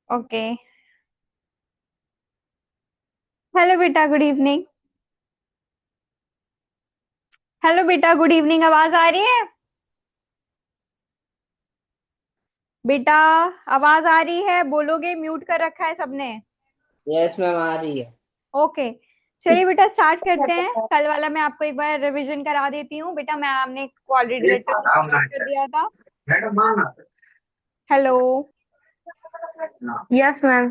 Okay. Hello बेटा, good evening. Hello बेटा, good evening. आवाज आ रही है बेटा? आवाज आ रही है? बोलोगे? म्यूट कर रखा है सबने। यस मैम आ रही है। ओके। चलिए बेटा, स्टार्ट करते हैं। कल वाला मैं आपको एक बार रिवीजन करा देती हूँ बेटा। मैं आपने ऑलरेडी लेटर स्टार्ट कर दिया था। हेलो। Yes ma'am.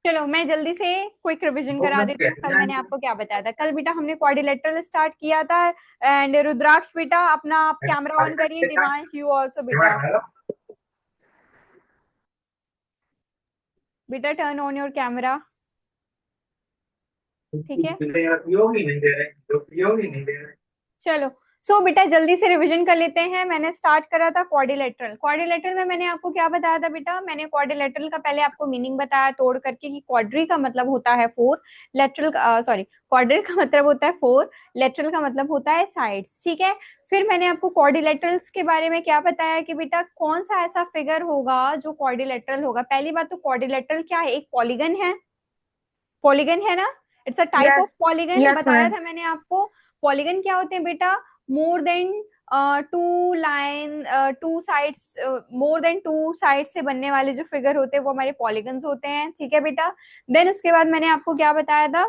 चलो मैं जल्दी से क्विक रिवीजन करा देती हूँ। कल मैंने आपको क्या बताया था? कल बेटा हमने क्वाड्रिलेटरल स्टार्ट किया था। एंड रुद्राक्ष बेटा, अपना आप कैमरा ऑन करिए। दिवांश, यू ऑल्सो बेटा। बेटा टर्न ऑन योर कैमरा। ठीक है। चलो। बेटा जल्दी से रिवीजन कर लेते हैं। मैंने स्टार्ट करा था क्वाड्रिलेटरल। क्वाड्रिलेटरल में मैंने आपको क्या बताया था बेटा? मैंने क्वाड्रिलेटरल का पहले आपको मीनिंग बताया तोड़ करके कि क्वाड्री का मतलब होता है फोर, लेटरल सॉरी, क्वाड्रिल का मतलब होता है फोर, लेटरल का मतलब होता है साइड्स। ठीक है। फिर मैंने आपको क्वाड्रिलेटरल्स के बारे में क्या बताया कि बेटा कौन सा ऐसा फिगर होगा जो क्वाड्रिलेटरल होगा। पहली बात तो क्वाड्रिलेटरल क्या है? एक पॉलीगन है। पॉलीगन है ना? It's a type of yes. Polygon. Yes बताया मैम। था मैंने आपको। पॉलीगन क्या होते हैं बेटा? More than two line, two sides, more than two side से बनने वाले जो फिगर होते हैं वो हमारे पॉलीगन्स होते हैं। ठीक है बेटा। देन उसके बाद मैंने आपको क्या बताया था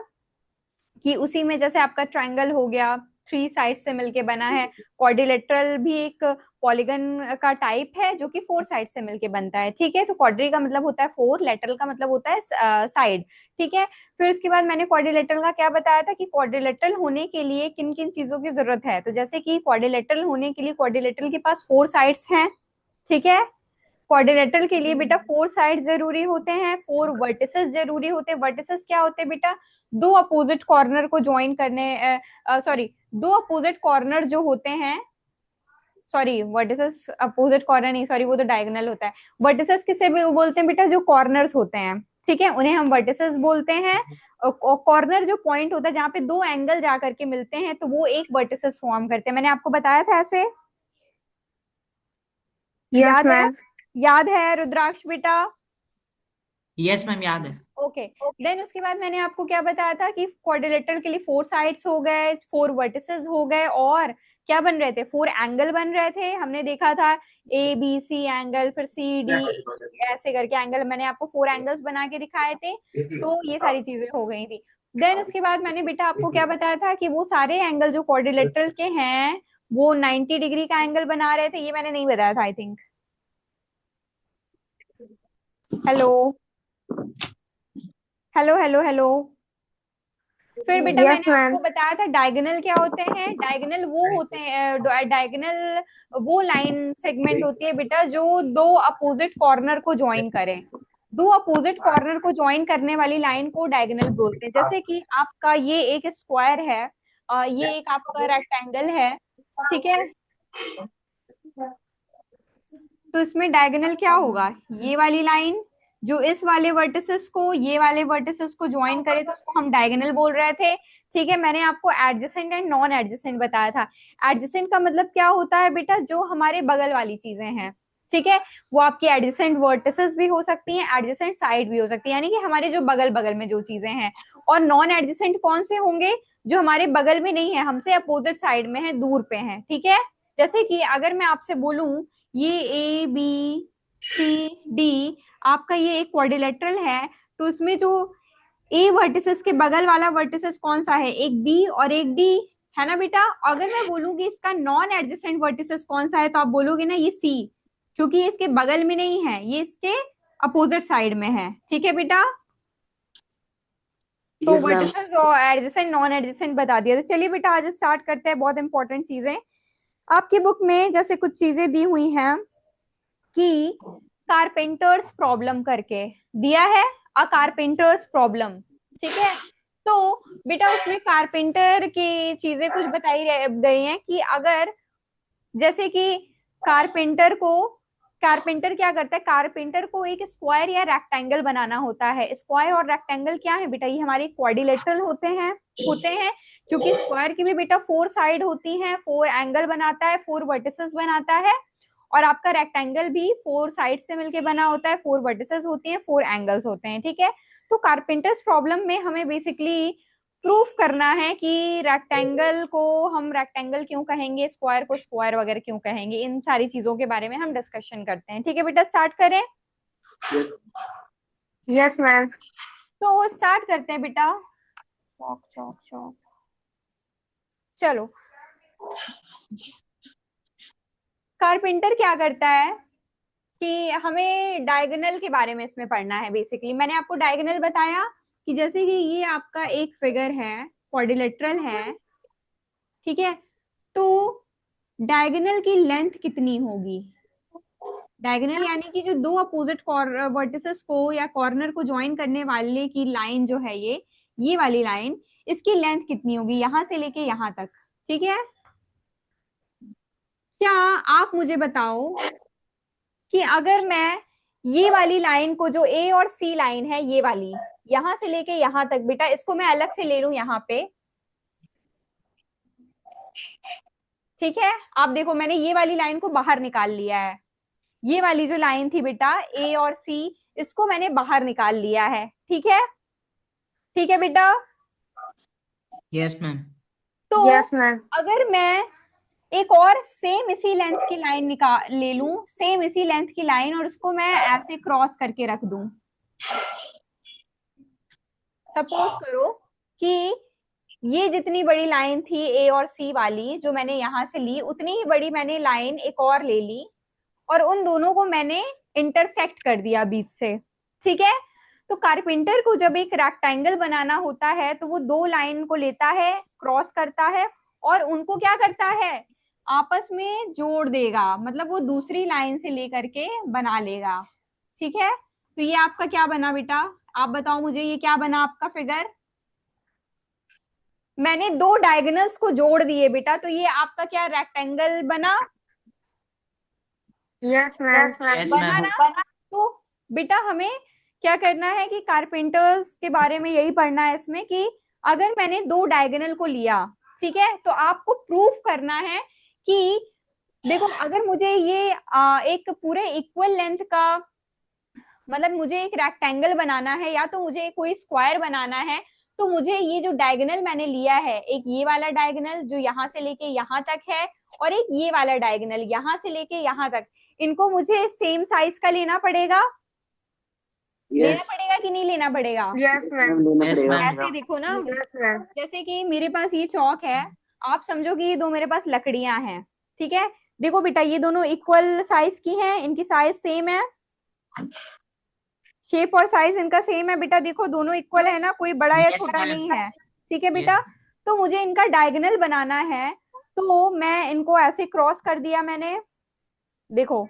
कि उसी में जैसे आपका ट्रायंगल हो गया, थ्री साइड से मिलके बना है। क्वाड्रिलेटरल भी एक पॉलीगन का टाइप है जो कि फोर साइड से मिलके बनता है। ठीक है। तो क्वाड्री का मतलब होता है फोर, लेटरल का मतलब होता है साइड। ठीक है। फिर उसके बाद मैंने क्वाड्रिलेटरल का क्या बताया था कि क्वाड्रिलेटरल होने के लिए किन किन चीजों की जरूरत है। तो जैसे कि क्वाड्रिलेटरल होने के लिए क्वाड्रिलेटरल के पास फोर साइड्स हैं। ठीक है। क्वाड्रिलेटरल के लिए बेटा फोर साइड जरूरी होते हैं, फोर वर्टिसेस जरूरी होते हैं। वर्टिसेस क्या होते हैं बेटा? दो अपोजिट कॉर्नर को ज्वाइन करने, सॉरी, दो अपोजिट कॉर्नर जो होते हैं। सॉरी, वर्टिसेस अपोजिट कॉर्नर नहीं, सॉरी, वो तो डायगोनल होता है। वर्टिसेस किसे भी बोलते हैं बेटा? जो कॉर्नर्स होते हैं। ठीक है, उन्हें हम वर्टिसेस बोलते हैं। कॉर्नर जो पॉइंट होता है जहां पे दो एंगल जा करके मिलते हैं तो वो एक वर्टिसेस फॉर्म करते हैं। मैंने आपको बताया था ऐसे। यस याद है? मैम। याद है रुद्राक्ष बेटा? यस मैम याद है। ओके। देन उसके बाद मैंने आपको क्या बताया था कि क्वाड्रिलेटरल के लिए फोर साइड्स हो गए, फोर वर्टिसेस हो गए, और क्या बन रहे थे? फोर एंगल बन रहे थे। हमने देखा था ए बी सी एंगल, फिर सी डी, ऐसे करके एंगल मैंने आपको फोर एंगल्स बना के दिखाए थे। तो ये सारी चीजें हो गई थी। देन उसके बाद मैंने बेटा आपको क्या बताया था कि वो सारे एंगल जो क्वाड्रिलेटरल के हैं वो 90 डिग्री का एंगल बना रहे थे। ये मैंने नहीं बताया था I think. Hello, hello, hello, hello. फिर बेटा यस मैंने मैम। आपको बताया था डायगोनल क्या होते हैं। डायगोनल वो होते हैं, डायगोनल वो लाइन सेगमेंट होती है बेटा जो दो अपोजिट कॉर्नर को ज्वाइन करें। दो अपोजिट कॉर्नर को ज्वाइन करने वाली लाइन को डायगोनल बोलते हैं। जैसे कि आपका ये एक स्क्वायर है, ये एक आपका रेक्टेंगल है। ठीक है। तो इसमें डायगोनल क्या होगा? ये वाली लाइन जो इस वाले वर्टिसेस को, ये वाले वर्टिसेस को ज्वाइन करे तो उसको हम डायगोनल बोल रहे थे। ठीक है। मैंने आपको एडजेसेंट एंड नॉन एडजेसेंट बताया था। एडजेसेंट का मतलब क्या होता है बेटा? जो हमारे बगल वाली चीजें हैं। ठीक है। वो आपकी एडजेसेंट वर्टिसेस भी हो सकती हैं, एडजेसेंट साइड भी हो सकती है, यानी कि हमारे जो बगल बगल में जो चीजें हैं। और नॉन एडजेसेंट कौन से होंगे? जो हमारे बगल में नहीं है, हमसे अपोजिट साइड में है, दूर पे है। ठीक है। जैसे कि अगर मैं आपसे बोलूं ये ए बी सी डी आपका ये एक क्वाड्रिलेटरल है, तो इसमें जो ए वर्टिसेस के बगल वाला वर्टिसेस कौन सा है? एक बी और एक डी, है ना बेटा? अगर मैं बोलूंगी इसका नॉन एडजेसेंट वर्टिसेस कौन सा है तो आप बोलोगे ना ये सी, क्योंकि ये इसके बगल में नहीं है, ये इसके अपोजिट साइड में है। ठीक है बेटा। तो यस मैम। वर्टिसेस और एडजेसेंट नॉन एडजेसेंट बता दिया। तो चलिए बेटा आज स्टार्ट करते हैं। बहुत इंपॉर्टेंट चीजें आपकी बुक में जैसे कुछ चीजें दी हुई हैं कि कारपेंटर्स प्रॉब्लम करके दिया है, अ कारपेंटर्स प्रॉब्लम। ठीक है। तो बेटा उसमें कारपेंटर की चीजें कुछ बताई गई हैं कि अगर जैसे कि कारपेंटर को, कारपेंटर क्या करता है? कारपेंटर को एक स्क्वायर या रेक्टेंगल बनाना होता है। स्क्वायर और रेक्टेंगल क्या है बेटा? ये हमारे क्वाड्रिलेटरल होते हैं क्योंकि स्क्वायर की भी बेटा फोर साइड होती हैं, फोर एंगल बनाता है, फोर वर्टिसेस बनाता है। और आपका रेक्टेंगल भी 4 साइड से मिलके बना होता है, 4 वर्टिसेस होती हैं, 4 एंगल्स होते हैं, ठीक है। तो कारपेंटर्स प्रॉब्लम में हमें बेसिकली प्रूफ करना है कि रेक्टेंगल को हम रेक्टेंगल क्यों कहेंगे, स्क्वायर को स्क्वायर वगैरह क्यों कहेंगे, इन सारी चीजों के बारे में हम डिस्कशन करते हैं, ठीक है बेटा। स्टार्ट करें? Yes ma'am. तो स्टार्ट करते हैं बेटा। चौक चौक चौक, चलो। कारपेंटर क्या करता है कि हमें डायगोनल के बारे में इसमें पढ़ना है। बेसिकली मैंने आपको डायगोनल बताया कि जैसे कि ये आपका एक फिगर है, क्वाड्रिलेटरल है, ठीक है। तो डायगोनल की लेंथ कितनी होगी? डायगोनल यानी कि जो दो अपोजिट वर्टिसेस को या कॉर्नर को ज्वाइन करने वाले की लाइन जो है, ये वाली लाइन, इसकी लेंथ कितनी होगी यहां से लेके यहां तक, ठीक है। क्या आप मुझे बताओ कि अगर मैं ये वाली लाइन को, जो ए और सी लाइन है, ये वाली यहां से लेके यहां तक, बेटा इसको मैं अलग से ले लूं यहाँ पे, ठीक है। आप देखो मैंने ये वाली लाइन को बाहर निकाल लिया है, ये वाली जो लाइन थी बेटा ए और सी, इसको मैंने बाहर निकाल लिया है, ठीक है। ठीक है बेटा। Yes ma'am. तो यस मैम। अगर मैं एक और सेम इसी लेंथ की लाइन निकाल ले लूं, सेम इसी लेंथ की लाइन, और उसको मैं ऐसे क्रॉस करके रख दूं, सपोज करो कि ये जितनी बड़ी लाइन थी ए और सी वाली जो मैंने यहां से ली, उतनी ही बड़ी मैंने लाइन एक और ले ली और उन दोनों को मैंने इंटरसेक्ट कर दिया बीच से, ठीक है। तो कारपेंटर को जब एक रेक्टेंगल बनाना होता है तो वो दो लाइन को लेता है, क्रॉस करता है और उनको क्या करता है, आपस में जोड़ देगा, मतलब वो दूसरी लाइन से लेकर के बना लेगा, ठीक है। तो ये आपका क्या बना बेटा, आप बताओ मुझे, ये क्या बना आपका फिगर? मैंने दो डायगोनल्स को जोड़ दिए बेटा, तो ये आपका क्या रेक्टेंगल बना? Yes ma'am. यस बना मैम। ना? तो बेटा हमें क्या करना है कि कारपेंटर्स के बारे में यही पढ़ना है इसमें कि अगर मैंने दो डायगोनल को लिया, ठीक है, तो आपको प्रूफ करना है कि देखो अगर मुझे ये एक पूरे इक्वल लेंथ का, मतलब मुझे एक रेक्टेंगल बनाना है या तो मुझे कोई स्क्वायर बनाना है, तो मुझे ये जो डायगोनल मैंने लिया है, एक ये वाला डायगोनल जो यहाँ से लेके यहाँ तक है और एक ये वाला डायगोनल यहाँ से लेके यहाँ तक, इनको मुझे सेम साइज का लेना पड़ेगा। लेना पड़ेगा कि नहीं लेना पड़ेगा? Yes ma'am. Yes ma'am. ऐसे देखो ना, यस मैम। जैसे कि मेरे पास ये चौक है, आप समझो कि ये दो मेरे पास लकड़ियां हैं, ठीक है। देखो बेटा ये दोनों इक्वल साइज की हैं, इनकी साइज सेम है, शेप और साइज इनका सेम है बेटा, देखो दोनों इक्वल है ना, कोई बड़ा या यस छोटा मैम। नहीं है, ठीक है यस बेटा। तो मुझे इनका डायगोनल बनाना है, तो मैं इनको ऐसे क्रॉस कर दिया मैंने, देखो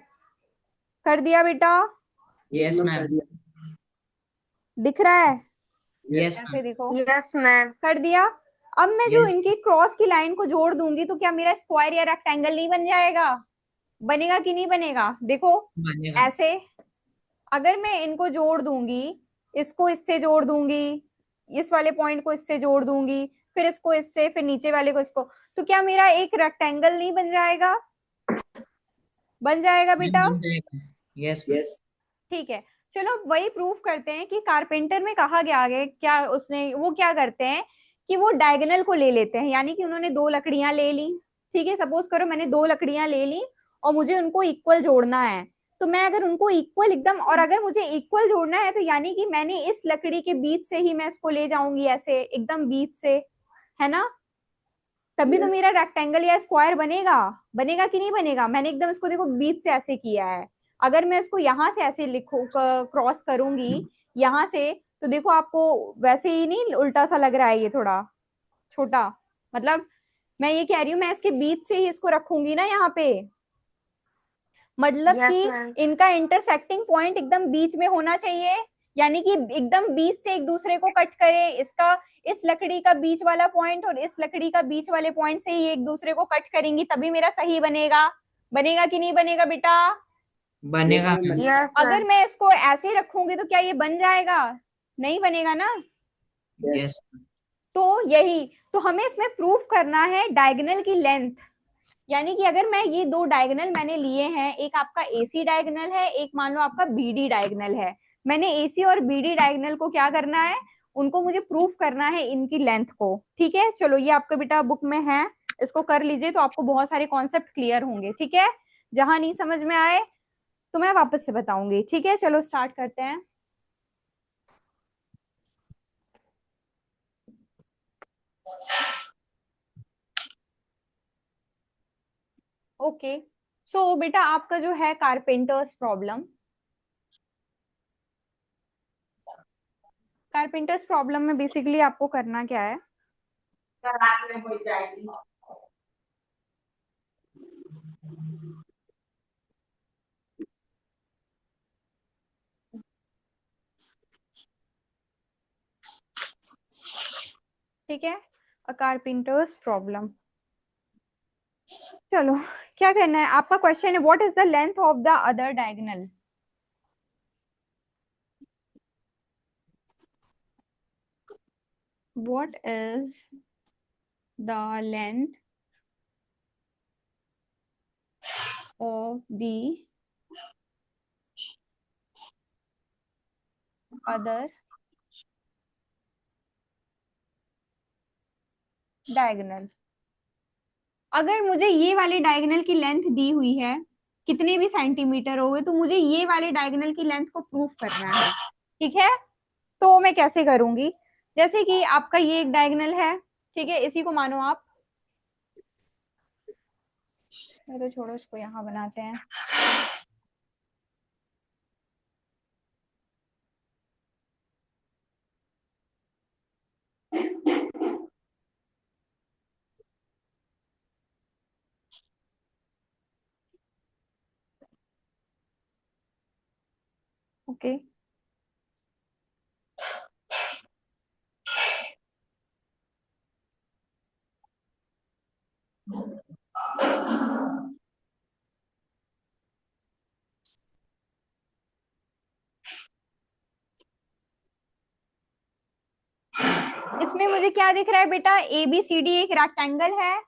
कर दिया बेटा, यस मैम। दिख रहा है? यस ऐसे मैम। देखो, यस मैम। कर दिया। अब मैं जो यस इनकी क्रॉस की लाइन को जोड़ दूंगी तो क्या मेरा स्क्वायर या रेक्टेंगल नहीं बन जाएगा? बनेगा कि नहीं बनेगा? देखो बनेगा। ऐसे, अगर मैं इनको जोड़ दूंगी, इसको इससे जोड़ दूंगी, इस वाले पॉइंट को इससे जोड़ दूंगी, फिर इसको इससे, फिर नीचे वाले को इसको, तो क्या मेरा एक रेक्टेंगल नहीं बन जाएगा? बन जाएगा मैम बेटा? बन जाएगा। Yes ma'am. ठीक है, चलो वही प्रूफ करते हैं कि कारपेंटर में कहा गया है क्या, उसने वो क्या करते हैं कि वो डायगोनल को ले लेते हैं, यानी कि उन्होंने दो लकड़ियां ले ली, ठीक है, सपोज करो मैंने दो लकड़ियां ले ली और मुझे उनको इक्वल जोड़ना है, तो मैं अगर उनको इक्वल एकदम, और अगर मुझे इक्वल जोड़ना है तो यानी कि मैंने इस लकड़ी के बीच से ही मैं इसको ले जाऊंगी, ऐसे एकदम बीच से, है ना, तभी तो मेरा रेक्टेंगल या स्क्वायर बनेगा। बनेगा कि नहीं बनेगा? मैंने एकदम इसको देखो बीच से ऐसे किया है, अगर मैं इसको यहाँ से ऐसे लिखू क्रॉस करूंगी यहाँ से, तो देखो आपको वैसे ही नहीं उल्टा सा लग रहा है, ये थोड़ा छोटा, मतलब मैं ये कह रही हूँ मैं इसके बीच से ही इसको रखूंगी ना यहाँ पे, मतलब यस कि मैम। इनका इंटरसेक्टिंग पॉइंट एकदम बीच में होना चाहिए, यानी कि एकदम बीच से एक दूसरे को कट करे, इसका इस लकड़ी का बीच वाला पॉइंट और इस लकड़ी का बीच वाले पॉइंट से ये एक दूसरे को कट करेंगी, तभी मेरा सही बनेगा। बनेगा कि नहीं बनेगा बेटा? बनेगा मैम। यस अगर मैम। मैं इसको ऐसे रखूंगी तो क्या ये बन जाएगा? नहीं बनेगा ना। यस। तो यही, तो हमें इसमें प्रूफ करना है डायगोनल की लेंथ, यानी कि अगर मैं ये दो डायगोनल मैंने लिए हैं, एक आपका AC डायगोनल है, एक मान लो आपका BD डायगोनल है, मैंने AC और BD डायगोनल को क्या करना है, उनको मुझे प्रूफ करना है इनकी लेंथ को। ठीक है, चलो ये आपका बेटा बुक में है, इसको कर लीजिए तो आपको बहुत सारे कॉन्सेप्ट क्लियर होंगे। ठीक है, जहां नहीं समझ में आए तो मैं वापस से बताऊंगी। ठीक है, चलो स्टार्ट करते हैं। ओके, सो बेटा आपका जो है कारपेंटर्स प्रॉब्लम, कारपेंटर्स प्रॉब्लम में बेसिकली आपको करना क्या है, ठीक है, अ कारपेंटर्स प्रॉब्लम। चलो क्या करना है, आपका क्वेश्चन है what is the length of the other diagonal. What is the length of the other diagonal. अगर मुझे ये वाले डायगोनल की लेंथ दी हुई है, कितने भी सेंटीमीटर हो गए, तो मुझे ये वाले डायगोनल की लेंथ को प्रूफ करना है। ठीक है, तो मैं कैसे करूंगी, जैसे कि आपका ये एक डायगोनल है, ठीक है, इसी को मानो आप, तो छोड़ो इसको, यहाँ बनाते हैं। ओके, इसमें मुझे क्या दिख रहा है बेटा, ABCD एक रेक्टेंगल है,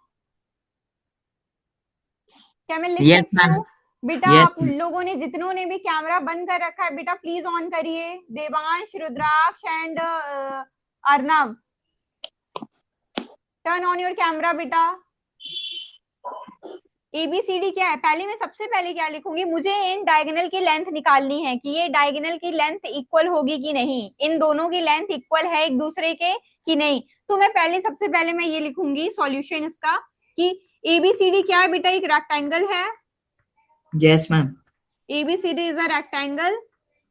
क्या मैं लिख Yes, सकती ma'am. हूँ बेटा? Yes, आप लोगों ने जितनों ने भी कैमरा बंद कर रखा है बेटा प्लीज ऑन करिए, Devansh, Rudraksh and Arnav, turn on your camera बेटा। ABCD क्या है, पहले मैं सबसे पहले क्या लिखूंगी, मुझे इन डायगोनल की लेंथ निकालनी है कि ये डायगोनल की लेंथ इक्वल होगी कि नहीं, इन दोनों की लेंथ इक्वल है एक दूसरे के कि नहीं। तो मैं पहले सबसे पहले मैं ये लिखूंगी सॉल्यूशन इसका कि ABCD क्या है बेटा, एक रेक्टेंगल है, yes, ma'am. ABCD is a rectangle.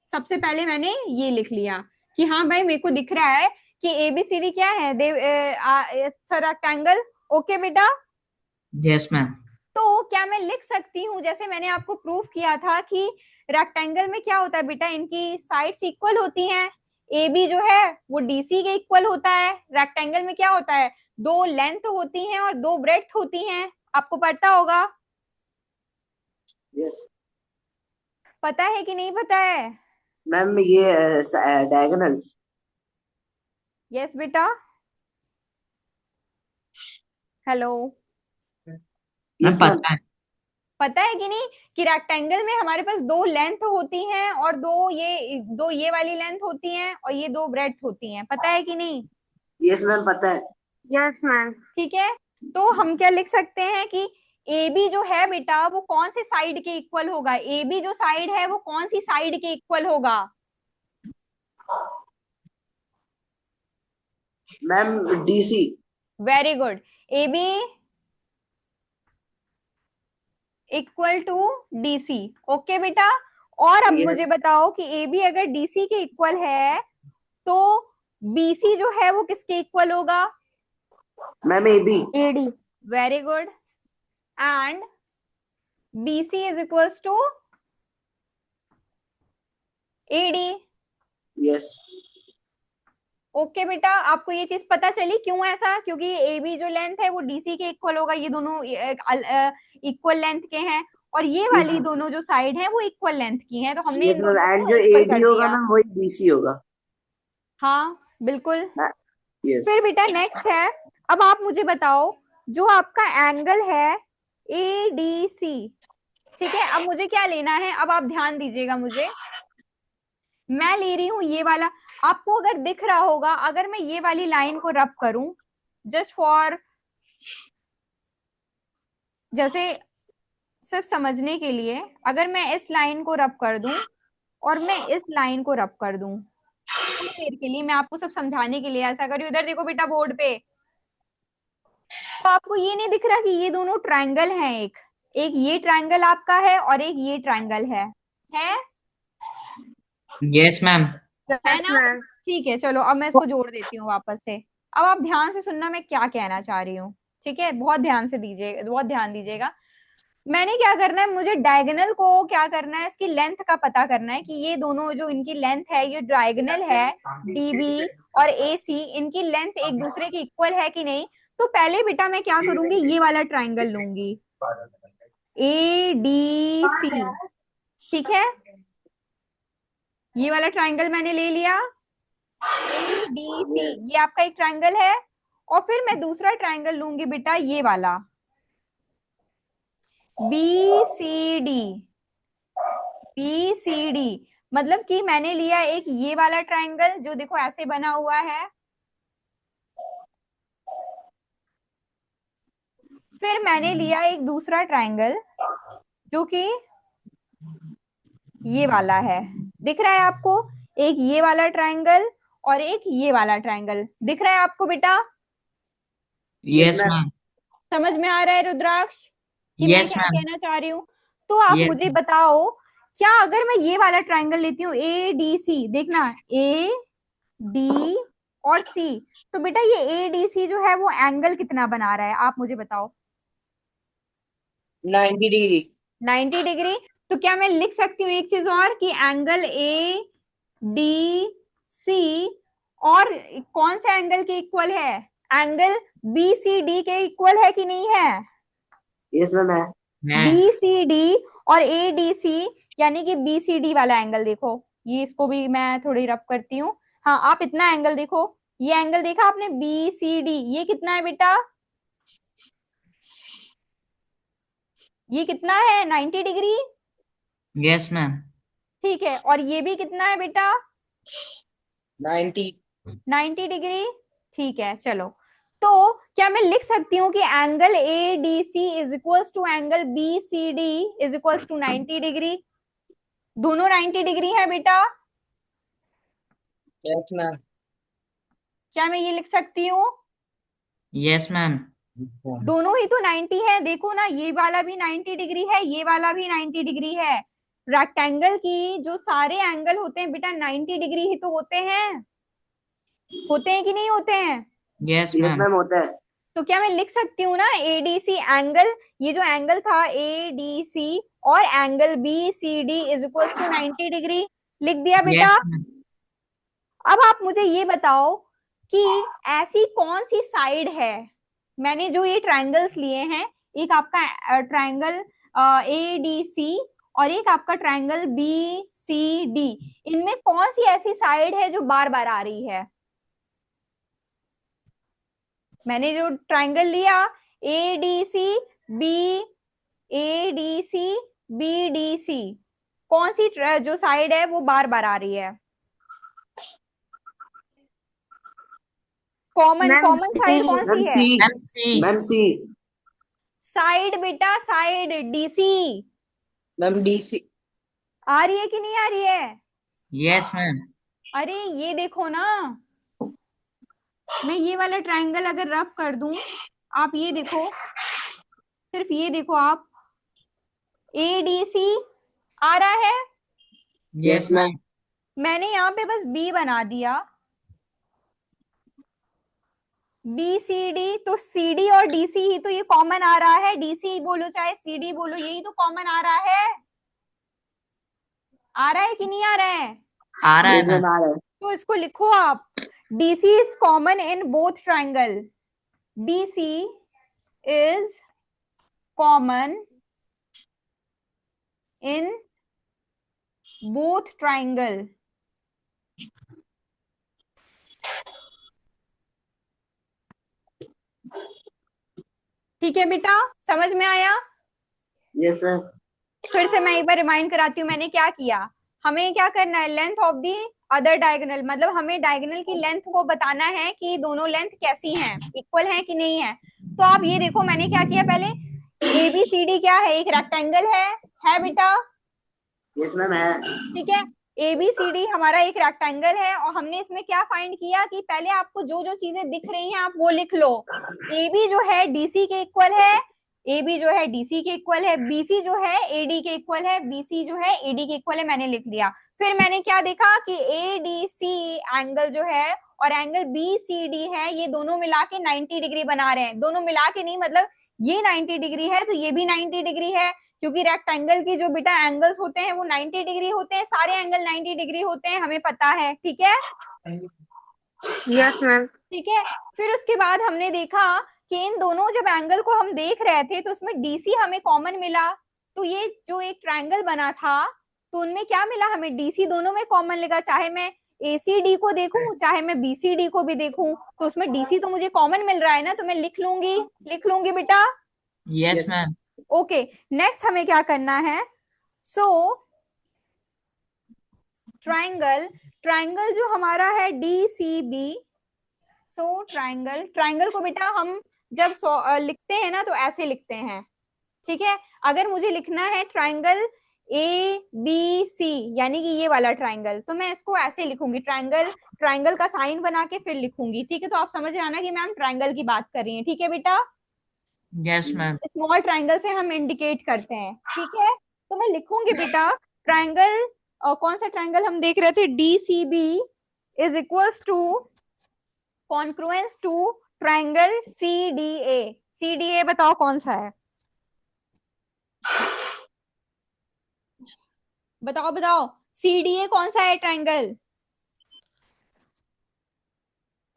सबसे पहले मैंने ये लिख लिया कि हाँ भाई मेरे को दिख रहा है कि ABCD क्या है, रेक्टेंगल। ओके बेटा, Yes, ma'am. तो क्या मैं लिख सकती हूँ, जैसे मैंने आपको प्रूफ किया था कि रेक्टेंगल में क्या होता है बेटा, इनकी साइड्स इक्वल होती हैं, AB जो है वो DC के इक्वल होता है। रेक्टेंगल में क्या होता है, दो लेंथ होती हैं और दो ब्रेड्थ होती हैं, आपको पता होगा। यस पता है कि नहीं पता है? मैम, ये डायगोनल्स। यस बेटा, हेलो, मैम यस मैम। पता है। पता है कि नहीं कि रेक्टेंगल में हमारे पास दो लेंथ होती हैं और दो ये वाली लेंथ होती हैं और ये दो ब्रेड्थ होती हैं, पता है कि नहीं? यस मैम, पता है। Yes ma'am. ठीक है, तो हम क्या लिख सकते हैं कि AB जो है बेटा वो कौन सी साइड के इक्वल होगा, AB जो साइड है वो कौन सी साइड के इक्वल होगा? Ma'am DC। Very good, AB equal to DC। Okay बेटा, और अब यस मुझे बताओ कि AB अगर DC के इक्वल है तो BC जो है वो किसके इक्वल होगा? Ma'am AB। AD। Very good, and BC is equals to AD। Yes okay बेटा, आपको ये चीज पता चली क्यों ऐसा, क्योंकि AB जो लेंथ है वो DC के इक्वल होगा, ये दोनों इक्वल लेंथ के हैं, और ये वाली दोनों जो साइड है वो इक्वल लेंथ की हैं, तो हमने यस इन मैम, दोनों एंड को जो इक्वल AD कर होगा दिया। मैम वही BC होगा। हाँ बिल्कुल। यस फिर बेटा नेक्स्ट है, अब आप मुझे बताओ जो आपका एंगल है ADC। ठीक है, अब मुझे क्या लेना है, अब आप ध्यान दीजिएगा मुझे। मैं ले रही हूं ये वाला, आपको अगर दिख रहा होगा, अगर मैं ये वाली लाइन को रब करूं, जस्ट फॉर, जैसे सिर्फ समझने के लिए, अगर मैं इस लाइन को रब कर दूं और मैं इस लाइन को रब कर दूं, थोड़ी देर के लिए मैं आपको सब समझाने के लिए ऐसा करी, उधर देखो बेटा बोर्ड पे, तो आपको ये नहीं दिख रहा कि ये दोनों ट्रायंगल हैं, एक एक ये ट्रायंगल आपका है और एक ये ट्रायंगल है Yes, ma'am. है ना? ठीक है, चलो अब मैं इसको जोड़ देती हूँ वापस से। अब आप ध्यान से सुनना मैं क्या कहना चाह रही हूँ, ठीक है, बहुत ध्यान से दीजिएगा, बहुत ध्यान दीजिएगा। मैंने क्या करना है, मुझे डायगोनल को क्या करना है, इसकी लेंथ का पता करना है कि ये दोनों जो इनकी लेंथ है, ये डायगोनल है DB और AC, इनकी लेंथ एक दूसरे की इक्वल है कि नहीं। तो पहले बेटा मैं क्या करूंगी, ये वाला ट्राइंगल लूंगी, ADC। ठीक है, ये वाला ट्राइंगल मैंने ले लिया, ADC, ये आपका एक ट्राइंगल है। और फिर मैं दूसरा ट्राइंगल लूंगी बेटा, ये वाला BCD। BCD मतलब कि मैंने लिया एक ये वाला ट्राइंगल जो देखो ऐसे बना हुआ है, फिर मैंने लिया एक दूसरा ट्राइंगल जो कि ये वाला है, दिख रहा है आपको, एक ये वाला ट्राइंगल और एक ये वाला ट्राइंगल दिख रहा है आपको बेटा? Yes, ma'am. समझ में आ रहा है रुद्राक्ष कि मैं Yes, क्या ma'am. कहना चाह रही हूँ? तो आप Yes. मुझे बताओ, क्या अगर मैं ये वाला ट्राइंगल लेती हूँ ADC, देखना AD और C, तो बेटा ये ADC जो है वो एंगल कितना बना रहा है, आप मुझे बताओ। 90 डिग्री। 90 डिग्री। तो क्या मैं लिख सकती हूँ एक चीज और कि एंगल ADC और कौन से एंगल के इक्वल है, एंगल BCD के इक्वल है कि नहीं है? यस मैम है। Ma'am. BCD और ADC, यानी कि BCD वाला एंगल देखो, ये इसको भी मैं थोड़ी रब करती हूँ। हाँ, आप इतना एंगल देखो, ये एंगल देखा आपने BCD, ये कितना है बेटा, ये कितना है, 90 डिग्री। Yes, ma'am. ठीक है, और ये भी कितना है बेटा, 90। 90 डिग्री। ठीक है, चलो, तो क्या मैं लिख सकती हूँ कि angle ADC is equals to angle BCD is equals to 90 degree, दोनों 90 डिग्री है बेटा? Yes ma'am. क्या मैं ये लिख सकती हूँ? Yes, ma'am. दोनों ही तो 90 है, देखो ना, ये वाला भी 90 डिग्री है, ये वाला भी 90 डिग्री है। रेक्टेंगल की जो सारे एंगल होते हैं बेटा 90 डिग्री ही तो होते हैं कि नहीं होते हैं? Yes, yes ma'am. मैम होता है। तो क्या मैं लिख सकती हूँ ना ADC एंगल, ये जो एंगल था ADC और angle BCD is equal to 90 degree, लिख दिया बेटा? Yes, ma'am. अब आप मुझे ये बताओ कि ऐसी कौन सी साइड है, मैंने जो ये ट्रायंगल्स लिए हैं, एक आपका ट्रायंगल ADC और एक आपका ट्रायंगल BCD, इनमें कौन सी ऐसी साइड है जो बार बार आ रही है? मैंने जो ट्रायंगल लिया ADC B ADC BDC, कौन सी जो साइड है वो बार बार आ रही है, कॉमन मैम कॉमन साइड कौन मैम सी है? सी। Ma'am, C. मैम सी। साइड बेटा, साइड DC, मैम डीसी। आ रही है कि नहीं आ रही है? Yes, ma'am. अरे ये देखो ना, मैं ये वाला ट्रायंगल अगर रब कर दूं, आप ये देखो, सिर्फ ये देखो आप, ADC आ रहा है, Yes, ma'am. मैंने यहाँ पे बस B बना दिया, BCD, तो CD और DC ही तो ये कॉमन आ रहा है, DC बोलो चाहे CD बोलो, यही तो कॉमन आ रहा है, आ रहा है कि नहीं आ रहा है? आ रहा है यस मैम. मैम आ रहा है। तो इसको लिखो आप, DC is common in both triangle, DC is common in both triangle। ठीक है बेटा, समझ में आया? Yes ma'am. फिर से मैं एक बार रिमाइंड कराती हूँ मैंने क्या किया। हमें क्या करना है, length of the other diagonal, मतलब हमें डायगोनल की लेंथ को बताना है कि दोनों लेंथ कैसी हैं, इक्वल हैं कि नहीं है। तो आप ये देखो मैंने क्या किया, पहले ABCD क्या है, एक रेक्टेंगल है बेटा। यस मैम है। ठीक है, ABCD हमारा एक रेक्टेंगल है और हमने इसमें क्या फाइंड किया कि पहले आपको जो जो चीजें दिख रही हैं आप वो लिख लो। AB जो है DC के इक्वल है, AB जो है DC के इक्वल है, BC जो है AD के इक्वल है, BC जो है AD के इक्वल है, मैंने लिख लिया। फिर मैंने क्या देखा कि ADC एंगल जो है और एंगल BCD है, ये दोनों मिला के 90 डिग्री बना रहे हैं। दोनों मिला के नहीं, मतलब ये 90 डिग्री है तो ये भी 90 डिग्री है, क्योंकि रेक्टेंगल की जो बेटा एंगल्स होते हैं वो 90 डिग्री होते हैं, सारे एंगल 90 डिग्री होते हैं, हमें पता है। ठीक है, यस मैम। ठीक है। फिर उसके बाद हमने देखा कि इन दोनों जब एंगल को हम देख रहे थे तो उसमें DC हमें कॉमन मिला, तो ये जो एक ट्रायंगल बना था तो उनमें क्या मिला हमें, DC दोनों में कॉमन लगा। चाहे मैं ACD को देखूं चाहे मैं BCD को भी देखूं तो उसमें DC तो मुझे कॉमन मिल रहा है ना, तो मैं लिख लूंगी बेटा। Yes, ma'am. ओके, नेक्स्ट हमें क्या करना है, सो ट्राइंगल जो हमारा है DCB, सो ट्राइंगल को बेटा हम जब लिखते हैं ना तो ऐसे लिखते हैं। ठीक है, अगर मुझे लिखना है ट्राइंगल ABC यानी कि ये वाला ट्राइंगल, तो मैं इसको ऐसे लिखूंगी, ट्राइंगल का साइन बना के फिर लिखूंगी। ठीक है, तो आप समझ आना कि मैम ट्राइंगल की बात कर रही हैं। ठीक है बेटा, Yes, ma'am. स्मॉल ट्राइंगल से हम इंडिकेट करते हैं। ठीक है, तो मैं लिखूंगी बेटा ट्राइंगल, कौन सा ट्राइंगल हम देख रहे थे, DCB is equals to congruence to triangle CDA। CDA बताओ कौन सा है, बताओ बताओ, CDA कौन सा है triangle.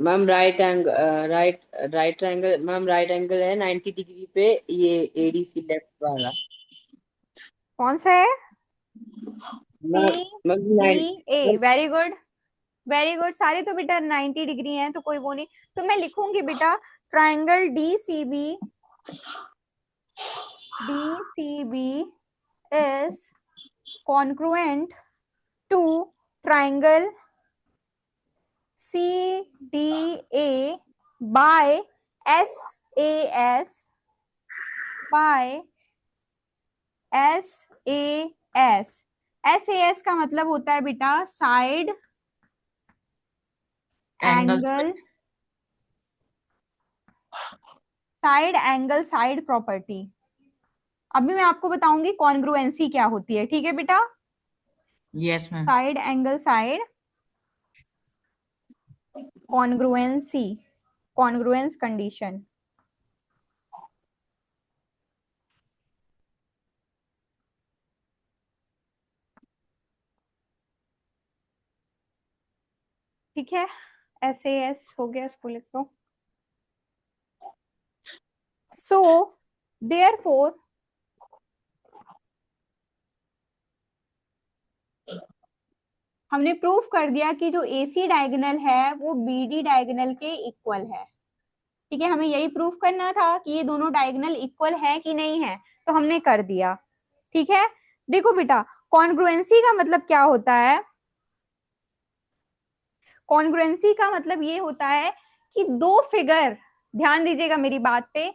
Ma'am right right triangle ma'am, right angle है 90 डिग्री पे, ये ADC लेफ्ट वाला। कौन सा है, ma'am ma'am CDA, very good very good. सारे तो बेटा 90 डिग्री हैं तो कोई वो नहीं, तो मैं लिखूंगी बेटा triangle DCB is congruent to triangle CDA by SAS SAS का मतलब होता है बेटा साइड Angle. Side property. अभी मैं आपको बताऊंगी कॉन्ग्रुएंसी क्या होती है। ठीक है बेटा, Yes, ma'am. Side congruence condition. ठीक है, SAS हो गया, इसको लिख लो। सो देयरफॉर हमने प्रूफ कर दिया कि जो AC डायगोनल है वो BD डायगोनल के इक्वल है। ठीक है, हमें यही प्रूफ करना था कि ये दोनों डायगोनल इक्वल है कि नहीं है, तो हमने कर दिया। ठीक है, देखो बेटा कॉन्ग्रुएंसी का मतलब क्या होता है, कॉन्ग्रुएंसी का मतलब ये होता है कि दो फिगर, ध्यान दीजिएगा मेरी बात पे,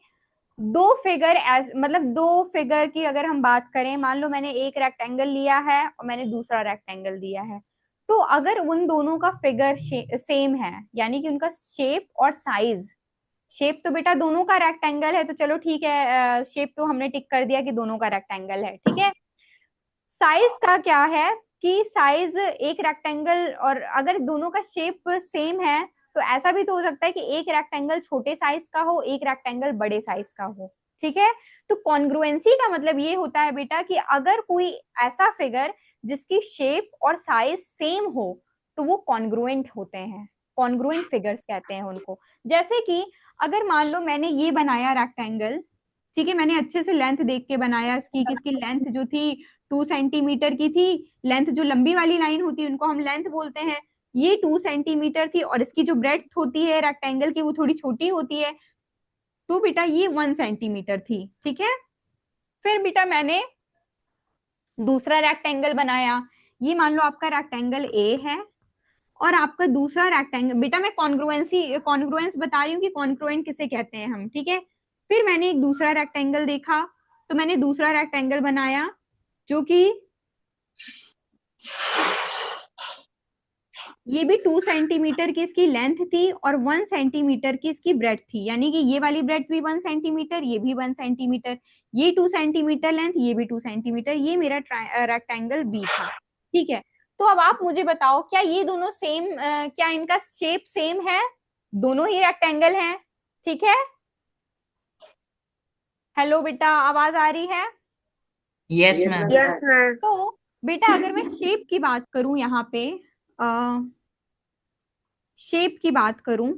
मतलब दो फिगर की अगर हम बात करें, मान लो मैंने एक रेक्टेंगल लिया है और मैंने दूसरा रेक्टेंगल दिया है, तो अगर उन दोनों का फिगर सेम है यानी कि उनका शेप और साइज, शेप तो बेटा दोनों का रेक्टेंगल है तो चलो ठीक है, शेप तो हमने टिक कर दिया कि दोनों का रेक्टेंगल है। ठीक है, साइज का क्या है कि साइज एक रेक्टेंगल, और अगर दोनों का शेप सेम है तो ऐसा भी तो हो सकता है कि एक रेक्टेंगल छोटे साइज का हो एक रेक्टेंगल बड़े साइज का हो। ठीक है, तो कॉन्ग्रुएंसी का मतलब ये होता है बेटा कि अगर कोई ऐसा फिगर जिसकी शेप और साइज सेम हो तो वो कॉन्ग्रुएंट होते हैं, कॉन्ग्रुएंट फिगर्स कहते हैं उनको। जैसे कि अगर मान लो मैंने ये बनाया रेक्टेंगल, ठीक है, मैंने अच्छे से लेंथ देख के बनाया इसकी, किसकी लेंथ जो थी 2 सेंटीमीटर की थी, लेंथ जो लंबी वाली लाइन होती है उनको हम लेंथ बोलते हैं, ये 2 सेंटीमीटर थी, और इसकी जो ब्रेड्थ होती है रेक्टेंगल की वो थोड़ी छोटी होती है, तो बेटा ये 1 सेंटीमीटर थी। ठीक है, फिर बेटा मैंने दूसरा रेक्टेंगल बनाया। ये मान लो आपका रेक्टेंगल ए है और आपका दूसरा रेक्टेंगल, बेटा मैं कॉन्ग्रुएंस बता रही हूँ कि कॉन्ग्रुएंट किसे कहते हैं हम, ठीक है। फिर मैंने एक दूसरा रेक्टेंगल देखा, तो मैंने दूसरा रेक्टेंगल बनाया जो कि ये भी 2 सेंटीमीटर की इसकी लेंथ थी और 1 सेंटीमीटर की इसकी ब्रेड्थ थी, यानी कि ये वाली ब्रेड्थ भी 1 सेंटीमीटर, ये भी 1 सेंटीमीटर, ये 2 सेंटीमीटर लेंथ, ये भी 2 सेंटीमीटर, ये मेरा रेक्टेंगल बी था, ठीक है। तो अब आप मुझे बताओ क्या ये दोनों सेम, क्या इनका शेप सेम है? दोनों ही रेक्टेंगल हैं, ठीक है। हेलो बेटा, आवाज आ रही है? Yes, Yes, ma'am. ma'am. ma'am. तो बेटा अगर मैं शेप की बात करूं, यहाँ पे शेप की बात करूं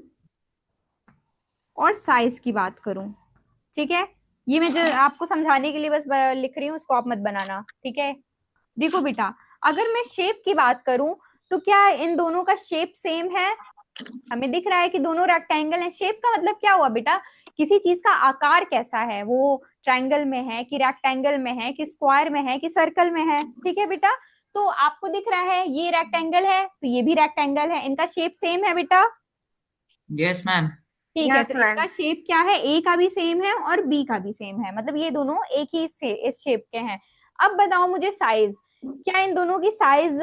और साइज की बात करूं, ठीक है। ये मैं जो आपको समझाने के लिए बस लिख रही हूँ, उसको आप मत बनाना, ठीक है। देखो बेटा, अगर मैं शेप की बात करूं तो क्या इन दोनों का शेप सेम है? हमें दिख रहा है कि दोनों रेक्टेंगल हैं। शेप का मतलब क्या हुआ बेटा? किसी चीज का आकार कैसा है, वो ट्रायंगल में है कि रेक्टेंगल में है कि स्क्वायर में है कि सर्कल में है, ठीक है बेटा। तो आपको दिख रहा है ये रेक्टेंगल है तो ये भी रेक्टेंगल है, इनका शेप सेम है बेटा, Yes, ma'am. ठीक है। Yes, तो ma'am. इनका शेप क्या है, ए का भी सेम है और बी का भी सेम है, मतलब ये दोनों एक ही इस शेप के हैं। अब बताओ मुझे साइज, क्या इन दोनों की साइज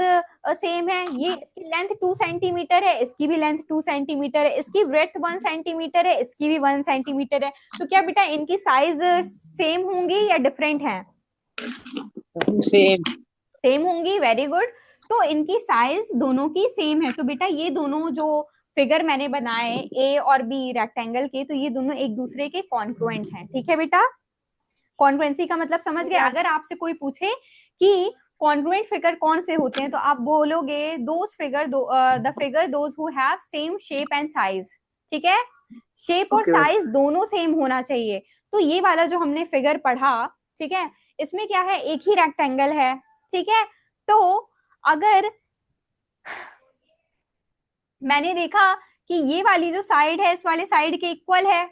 सेम है? ये इसकी लेंथ 2 सेंटीमीटर है, इसकी भी लेंथ 2 सेंटीमीटर है, इसकी ब्रेड्थ 1 सेंटीमीटर है, इसकी भी 1 सेंटीमीटर है। तो क्या बेटा इनकी साइज सेम होंगी या डिफरेंट है? Same. सेम होंगी, वेरी गुड। तो इनकी साइज दोनों की सेम है, तो बेटा ये दोनों जो फिगर मैंने बनाए ए और बी रेक्टेंगल के, तो ये दोनों एक दूसरे के कॉन्ग्रुएंट हैं, ठीक है बेटा। कॉन्ग्रुएंसी का मतलब समझ गए? अगर आपसे कोई पूछे कि कॉन्ग्रुएंट फिगर कौन से होते हैं, तो आप बोलोगे those figure, the figure those who have same shape and size, ठीक है। शेप और Okay. साइज दोनों सेम होना चाहिए। तो ये वाला जो हमने फिगर पढ़ा, ठीक है, इसमें क्या है, एक ही रेक्टेंगल है, ठीक है। तो अगर मैंने देखा कि ये वाली जो साइड है इस वाले साइड के इक्वल है,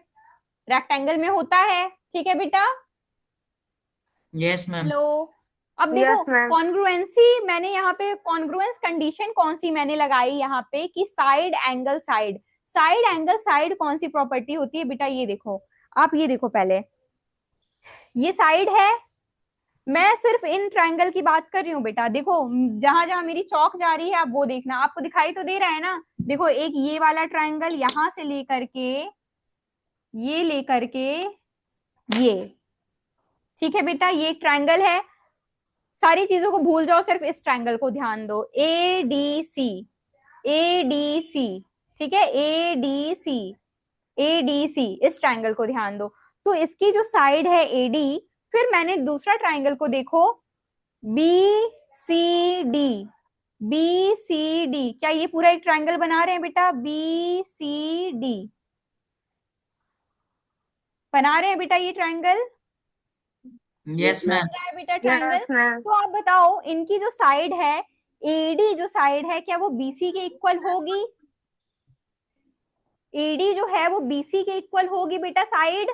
रेक्टेंगल में होता है, ठीक है बेटा। Yes, ma'am. हेलो, अब देखो Yes, ma'am. कॉन्ग्रुएंसी, मैंने यहाँ पे कॉन्ग्रुएंस कंडीशन कौन सी मैंने लगाई यहाँ पे कि side angle side, side angle side कौन सी प्रॉपर्टी होती है बेटा? ये देखो, आप ये देखो, पहले ये साइड है, मैं सिर्फ इन ट्रायंगल की बात कर रही हूँ बेटा। देखो जहां जहां मेरी चौक जा रही है आप वो देखना, आपको दिखाई तो दे रहा है ना। देखो एक ये वाला ट्रायंगल यहां से लेकर के ये लेकर के ये, ठीक है बेटा, ये एक ट्रायंगल है। सारी चीजों को भूल जाओ, सिर्फ इस ट्रायंगल को ध्यान दो, ए डी सी, ए डी सी, ठीक है, ए डी सी, ए डी सी, इस ट्रायंगल को ध्यान दो। तो इसकी जो साइड है ए डी, फिर मैंने दूसरा ट्रायंगल को देखो, B C D, B C D, क्या ये पूरा एक ट्रायंगल बना रहे हैं बेटा? बी सी डी बना रहे हैं बेटा ये ट्रायंगल? Yes, बन ma'am. रहा है बेटा ट्रायंगल? Yes, ma'am. तो आप बताओ इनकी जो साइड है एडी, जो साइड है क्या वो बीसी के इक्वल होगी? एडी जो है वो बीसी के इक्वल होगी बेटा, साइड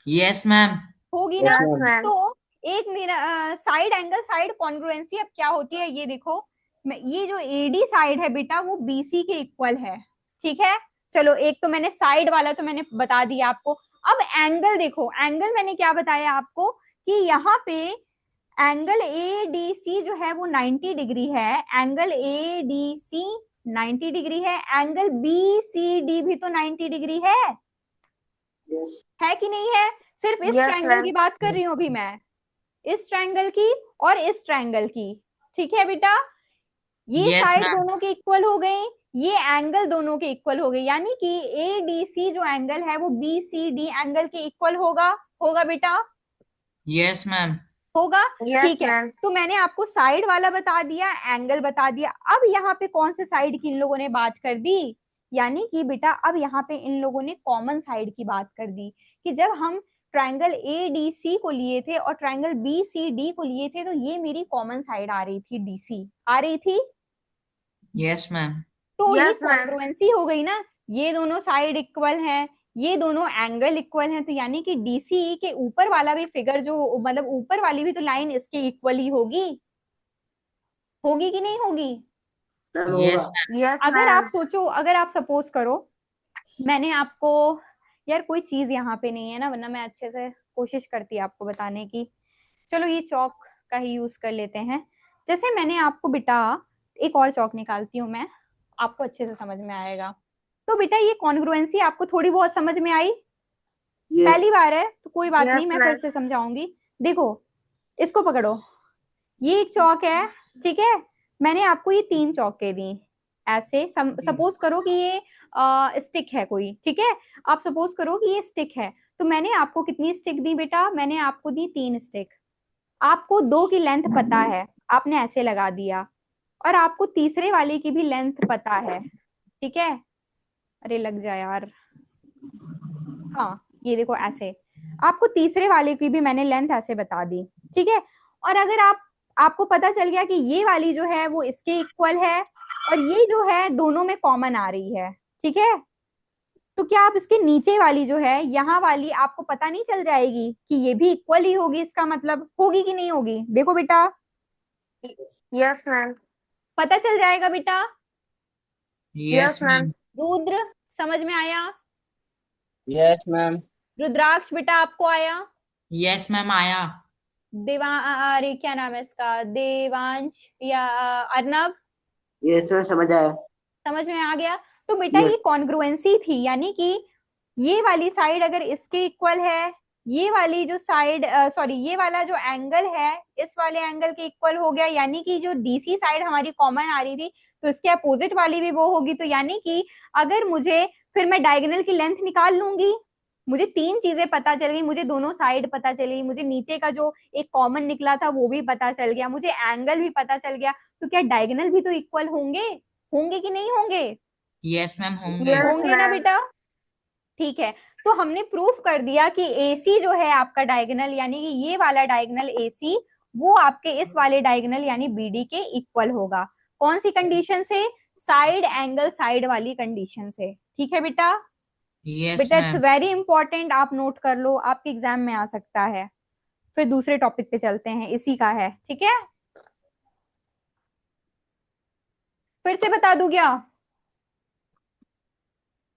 Yes, ma'am. होगी Yes, ना? Yes, ma'am. ma'am. तो एक मेरा साइड एंगल साइड कॉन्ग्रुएंसी अब क्या होती है ये देखो, ये जो एडी साइड है बेटा वो बीसी के इक्वल है, ठीक है। चलो एक तो मैंने साइड वाला तो मैंने बता दिया आपको। अब एंगल देखो, एंगल मैंने क्या बताया आपको कि यहाँ पे एंगल ए डी सी जो है वो 90 डिग्री है, angle A D C 90 degree है, एंगल बी सी डी भी तो 90 डिग्री है कि नहीं है? सिर्फ इस Yes, ट्रायंगल ma'am. की बात कर रही हूँ अभी मैं, इस ट्रायंगल की और इस ट्रायंगल की, ठीक है बेटा। ये Yes, साइड ma'am. दोनों के इक्वल हो गई, ये एंगल दोनों के इक्वल हो गए, यानी कि ए डी सी जो एंगल है वो बी सी डी एंगल के इक्वल होगा, होगा बेटा, Yes, ma'am. होगा, Yes, ठीक है। ma'am. तो मैंने आपको साइड वाला बता दिया, एंगल बता दिया। अब यहाँ पे कौन से साइड की इन लोगों ने बात कर दी, यानी कि बेटा अब यहाँ पे इन लोगों ने कॉमन साइड की बात कर दी कि जब हम ट्रायंगल ए डी सी को लिए थे और ट्रायंगल बी सी डी को लिए थे तो ये मेरी कॉमन साइड आ रही थी, डी सी आ रही थी, Yes, ma'am. तो ये Yes, ma'am. कॉन्ग्रुएंसी हो गई ना, ये दोनों साइड इक्वल हैं, ये दोनों एंगल इक्वल हैं, तो यानी कि डीसी के ऊपर वाला भी फिगर जो मतलब ऊपर वाली भी तो लाइन इसके इक्वल ही होगी, होगी कि नहीं होगी? मैम यस होगा। मैम। यस अगर आप मैम। सोचो, अगर आप सपोज करो मैंने आपको, यार कोई चीज यहाँ पे नहीं है ना, वरना मैं अच्छे से कोशिश करती आपको बताने की। चलो ये चौक का ही यूज कर लेते हैं। जैसे मैंने आपको बेटा, एक और चौक निकालती हूँ मैं, आपको अच्छे से समझ में आएगा। तो बेटा ये कॉन्ग्रुएंसी आपको थोड़ी बहुत समझ में आई? यस। पहली बार है तो कोई बात नहीं, यस मैं फिर मैम। से समझाऊंगी। देखो, इसको पकड़ो, ये एक चौक है, ठीक है। मैंने आपको ये 3 चौके दी, ऐसे सपोज करो कि ये स्टिक है कोई, ठीक है। आप सपोज करो कि ये स्टिक है, तो मैंने आपको कितनी स्टिक दी बेटा? मैंने आपको दी 3 स्टिक। आपको 2 की लेंथ पता है, आपने ऐसे लगा दिया, और आपको तीसरे वाले की भी लेंथ पता है, ठीक है। अरे लग जाए यार, हाँ ये देखो ऐसे, आपको तीसरे वाले की भी मैंने लेंथ ऐसे बता दी, ठीक है। और अगर आपको पता चल गया कि ये वाली जो है वो इसके इक्वल है, और ये जो है दोनों में कॉमन आ रही है, ठीक है। तो क्या आप इसके नीचे वाली जो है यहाँ वाली, आपको पता नहीं चल जाएगी कि ये भी इक्वल ही होगी? इसका मतलब होगी कि नहीं होगी? देखो बेटा, यस मैम। पता चल जाएगा बेटा। Yes yes ma'am. Ma'am. Rudra, समझ में आया? Yes ma'am. रुद्राक्ष बेटा, आपको आया? यस मैम आया। देवा अरे क्या नाम है इसका, देवांश या अर्नव, यस मैम समझ आया। समझ में आ गया? तो बेटा यस। ये कॉन्ग्रुएंसी थी, यानी कि ये वाली साइड अगर इसके इक्वल है, ये वाली जो साइड सॉरी ये वाला जो एंगल है इस वाले एंगल के इक्वल हो गया, यानी कि जो डीसी साइड हमारी कॉमन आ रही थी तो इसके अपोजिट वाली भी वो होगी। तो यानी कि अगर मुझे, फिर मैं डायगोनल की लेंथ निकाल लूंगी, मुझे 3 चीजें पता चल गई, मुझे दोनों साइड पता चली, मुझे नीचे का जो एक कॉमन निकला था वो भी पता चल गया, मुझे एंगल भी पता चल गया, तो क्या डायगोनल भी तो इक्वल होंगे? होंगे कि नहीं होंगे? यस मैम होंगे। यस होंगे ना मैम। बेटा? ठीक है, तो हमने प्रूफ कर दिया कि AC जो है आपका डायगोनल, यानी कि ये वाला डायगोनल AC वो आपके इस वाले डायगोनल यानी BD के इक्वल होगा। कौन सी कंडीशन से? साइड एंगल साइड वाली कंडीशन से, ठीक है बेटा। यस बेटा इट्स मैम। वेरी इंपॉर्टेंट, आप नोट कर लो, आपके एग्जाम में आ सकता है। फिर दूसरे टॉपिक पे चलते हैं, इसी का है, ठीक है। फिर से बता दूं क्या?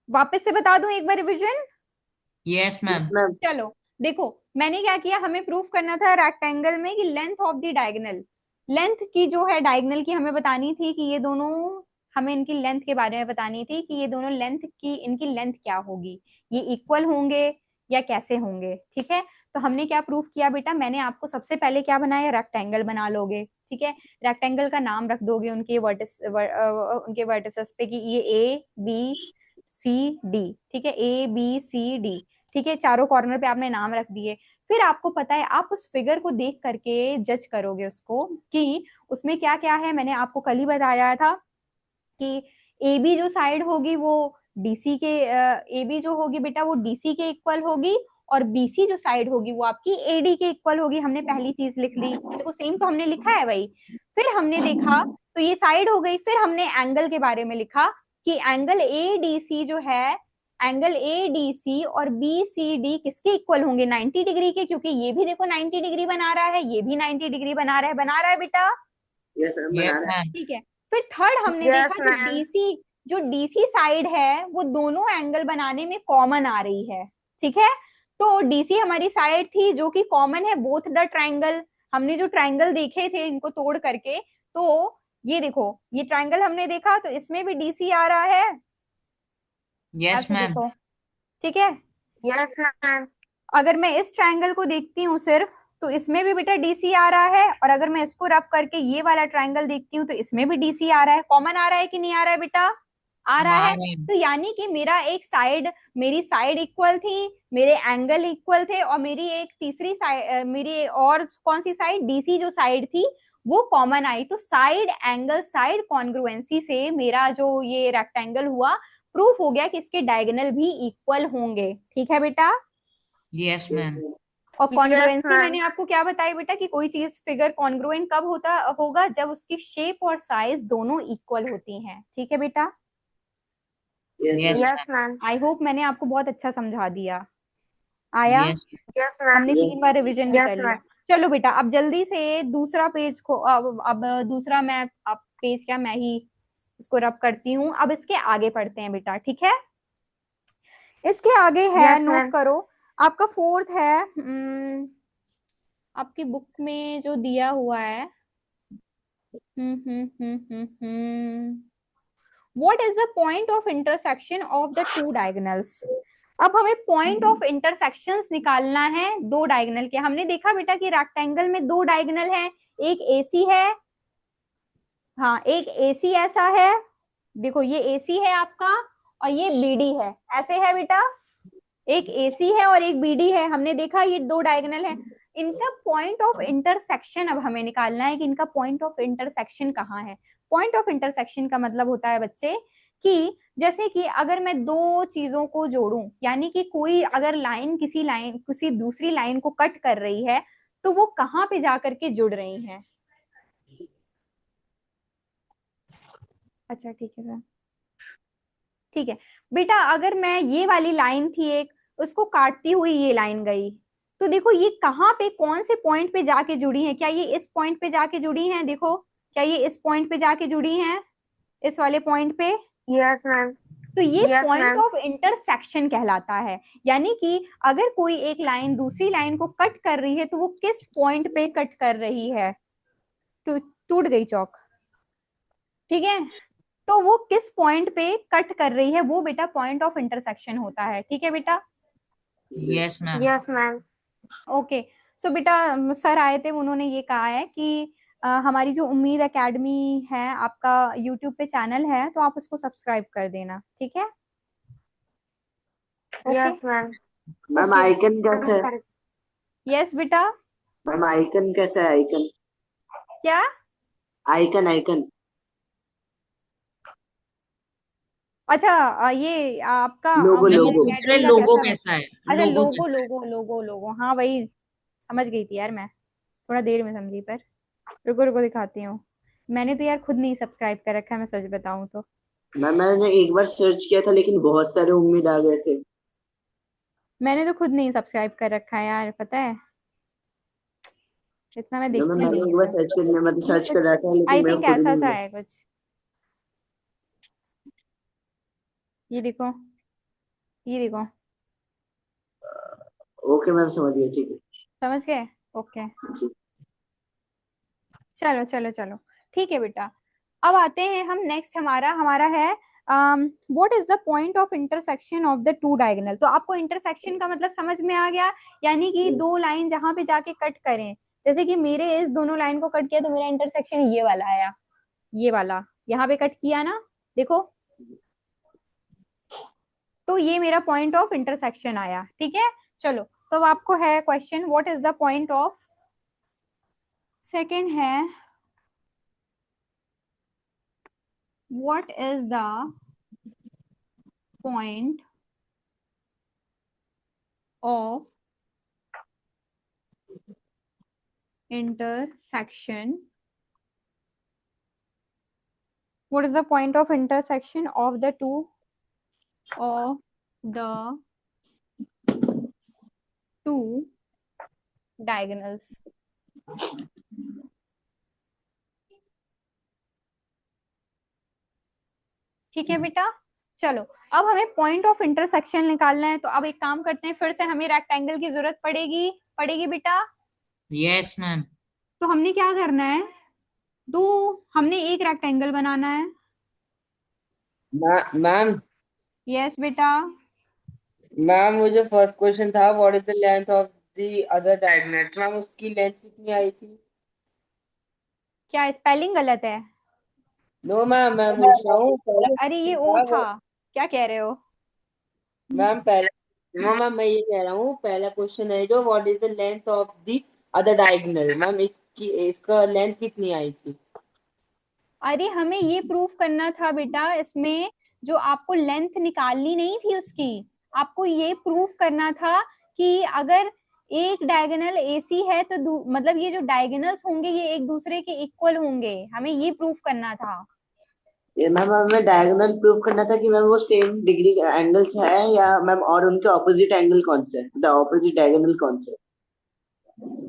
वापस से बता दूं एक बार revision? Yes yes ma'am. Ma'am. चलो देखो, मैंने क्या किया, हमें प्रूफ करना था रेक्टेंगल में कि length of the diagonal, length की जो है डायगोनल की हमें बतानी थी कि ये दोनों, हमें इनकी लेंथ के बारे में बतानी थी कि ये दोनों लेंथ की, इनकी लेंथ क्या होगी, ये इक्वल होंगे या कैसे होंगे, ठीक है। तो हमने क्या प्रूफ किया बेटा? मैंने आपको सबसे पहले क्या बनाया, रेक्टेंगल बना लोगे, ठीक है। रेक्टेंगल का नाम रख दोगे उनके उनके वर्टिसेस पे कि ये ABCD, ठीक है, ABCD, ठीक है। चारों कॉर्नर पे आपने नाम रख दिए। फिर आपको पता है, आप उस फिगर को देख करके जज करोगे उसको कि उसमें क्या क्या है। मैंने आपको कल ही बताया था कि AB जो साइड होगी वो DC के, AB जो होगी बेटा वो DC के इक्वल होगी, और BC जो साइड होगी वो आपकी AD के इक्वल होगी। हमने पहली चीज लिख ली, देखो सेम तो हमने लिखा है वही। फिर हमने देखा तो ये साइड हो गई, फिर हमने एंगल के बारे में लिखा कि एंगल ADC जो है, एंगल ADC और BCD किसके इक्वल होंगे? 90 डिग्री के, क्योंकि ये भी देखो 90 डिग्री बना रहा है, ये भी 90 डिग्री बना रहा है बेटा, यस मैम बना यस रहा है। मैम। ठीक है। फिर थर्ड हमने यस देखा कि मैम। DC साइड है वो दोनों एंगल बनाने में कॉमन आ रही है, ठीक है। तो DC हमारी साइड थी जो कि कॉमन है बोथ द ट्रायंगल। हमने जो ट्रायंगल देखे थे इनको तोड़ करके, तो ये देखो ये ट्रायंगल हमने देखा तो इसमें भी DC आ रहा है, यस ऐसे मैम। देखो, ठीक है। Yes ma'am. अगर मैं इस ट्रायंगल को देखती हूँ सिर्फ, तो इसमें भी बेटा DC आ रहा है, और अगर मैं इसको रब करके ये वाला ट्रायंगल देखती हूँ तो इसमें भी DC आ रहा है। कॉमन आ रहा है कि नहीं आ रहा है बेटा? आ रहा है। मैम। तो यानी कि मेरा एक साइड, मेरी साइड इक्वल थी, मेरे एंगल इक्वल थे, और मेरी एक तीसरी साइड, मेरी और कौन सी साइड, DC जो साइड थी वो कॉमन आई। तो साइड एंगल साइड कॉन्ग्रुएंसी से मेरा जो ये रेक्टेंगल हुआ, प्रूफ हो गया कि इसके डायगोनल भी इक्वल होंगे, ठीक है बेटा। Yes ma'am. और यस कॉन्ग्रुएंसी मैम। मैंने आपको क्या बताया बेटा कि कोई चीज फिगर कॉन्ग्रुएंट कब होता होगा? जब उसकी शेप और साइज दोनों इक्वल होती हैं, ठीक है बेटा। Yes, Yes, ma'am. I hope मैंने आपको बहुत अच्छा समझा दिया। आया? yes, Yes, ma'am. हमने 3 बार रिवीजन भी Yes, कर लिया। ma'am. चलो बेटा अब जल्दी से दूसरा पेज को अब दूसरा मैं अब पेज क्या मैं ही इसको रब करती हूँ। अब इसके आगे पढ़ते हैं बेटा, ठीक है? इसके आगे है, Yes, नोट ma'am. करो, आपका फोर्थ है। आपकी बुक में जो दिया हुआ है, what is the point of intersection of the two diagonals. अब हमें पॉइंट ऑफ इंटरसेक्शंस निकालना है दो डायगोनल के। हमने देखा बेटा कि रेक्टेंगल में दो डायगोनल है, एक एसी है, हाँ एक एसी ऐसा है, देखो ये एसी है आपका और ये बीडी है, ऐसे है बेटा, एक एसी है और एक बीडी है। हमने देखा ये दो डायगोनल है, इनका पॉइंट ऑफ इंटरसेक्शन अब हमें निकालना है कि इनका पॉइंट ऑफ इंटरसेक्शन कहाँ है। पॉइंट ऑफ इंटरसेक्शन का मतलब होता है बच्चे कि जैसे कि अगर मैं दो चीजों को जोड़ूं, यानी कि कोई अगर लाइन किसी दूसरी लाइन को कट कर रही है तो वो कहाँ पे जाकर के जुड़ रही है। अच्छा ठीक है सर, ठीक है बेटा, अगर मैं ये वाली लाइन थी एक, उसको काटती हुई ये लाइन गई, तो देखो ये कहाँ पे कौन से पॉइंट पे जाके जुड़ी है। क्या ये इस पॉइंट पे जाके जुड़ी हैं, देखो क्या ये इस पॉइंट पे जाके जुड़ी हैं, इस वाले पॉइंट पे। Yes, ma'am. तो ये Yes, point ma'am. Of intersection कहलाता है। यानी कि अगर कोई एक लाइन दूसरी लाइन को कट कर रही है तो वो किस पॉइंट पे कट कर रही है। टूट गई चौक, ठीक है, तो वो किस पॉइंट पे कट कर रही है वो बेटा पॉइंट ऑफ इंटरसेक्शन होता है। ठीक है बेटा, yes, ma'am. Yes, ma'am. Okay. सो बेटा सर आए थे, उन्होंने ये कहा है कि हमारी जो उम्मीद एकेडमी है, आपका यूट्यूब पे चैनल है, तो आप उसको सब्सक्राइब कर देना, ठीक है? Okay Yes, ma'am. Ma'am okay, icon कैसे है? Correct. यस बेटा, मैम आइकन कैसा है? आइकन क्या? आइकन आइकन अच्छा ये आपका लोगो मैं वो लोगो पूछ रहे एकेडमी का लोगो कैसा? कैसा है, अच्छा लोगो लोगो कैसा है? लोगो लोगो लोगो, हाँ वही समझ गई थी यार मैं, थोड़ा देर में समझी, पर रुको रुको दिखाती हूँ। मैंने तो यार खुद नहीं सब्सक्राइब कर रखा है, मैं सच बताऊं तो। मैम मैंने एक बार सर्च किया था लेकिन बहुत सारे उम्मीद आ गए थे। मैंने तो खुद नहीं सब्सक्राइब कर रखा है यार, पता है, इतना मैं जो देखती मैंने नहीं एक बार इसे। सर्च कर लिया, मैं तो ये सर्च कर कुछ रहा था लेकिन आई मेरे थिंक को खुद ही ऐसा नहीं सा मिला। है कुछ, ये देखो, ये देखो, ओके मैम समझ गया, ठीक है। समझ गए? ओके, जी। चलो चलो चलो, ठीक है बेटा। अब आते हैं हम नेक्स्ट, हमारा हमारा है what is the point of intersection of the two diagonal. तो आपको इंटरसेक्शन का मतलब समझ में आ गया, यानी कि दो लाइन जहां पे जाके कट करें, जैसे कि मेरे इस दोनों लाइन को कट किया तो मेरा इंटरसेक्शन ये वाला आया, ये वाला यहाँ पे कट किया ना, देखो, तो ये मेरा पॉइंट ऑफ इंटरसेक्शन आया, ठीक है। चलो तो अब आपको है question, what is the point of, second है what is the point of intersection, what is the point of intersection of the two diagonals। ठीक है बेटा, चलो अब हमें पॉइंट ऑफ इंटरसेक्शन निकालना है, तो अब एक काम करते हैं, फिर से हमें रेक्टेंगल की जरूरत पड़ेगी, पड़ेगी बेटा। yes, ma'am. तो हमने क्या करना है, दो, हमने एक रेक्टेंगल बनाना है। मैम यस बेटा, मैम वो जो फर्स्ट क्वेश्चन था, what is the length of the other diagonal, ma'am उसकी लेंथ कितनी आई थी? क्या स्पेलिंग गलत है? नो मैम, मैं पूछ रहा हूँ पहला अरे ये क्वेश्चन ओ था था, वो। क्या कह रहे हो? मैम पहला, मैम मैं ये कह रहा हूँ, पहला क्वेश्चन है जो what is the length of the other diagonal, ma'am इसका लेंथ कितनी आई थी? अरे हमें ये प्रूफ करना था बेटा, इसमें जो आपको लेंथ निकालनी नहीं थी उसकी, आपको ये प्रूफ करना था कि अगर एक डायगोनल एसी है तो मतलब ये जो डायगोनल्स होंगे ये एक दूसरे के इक्वल होंगे, हमें ये प्रूफ करना था। ये मैम हमें डायगोनल प्रूव करना था कि मैम वो सेम डिग्री एंगल्स है या मैम, और उनके ऑपोजिट एंगल कौन से है, द ऑपोजिट डायगोनल कौन से है?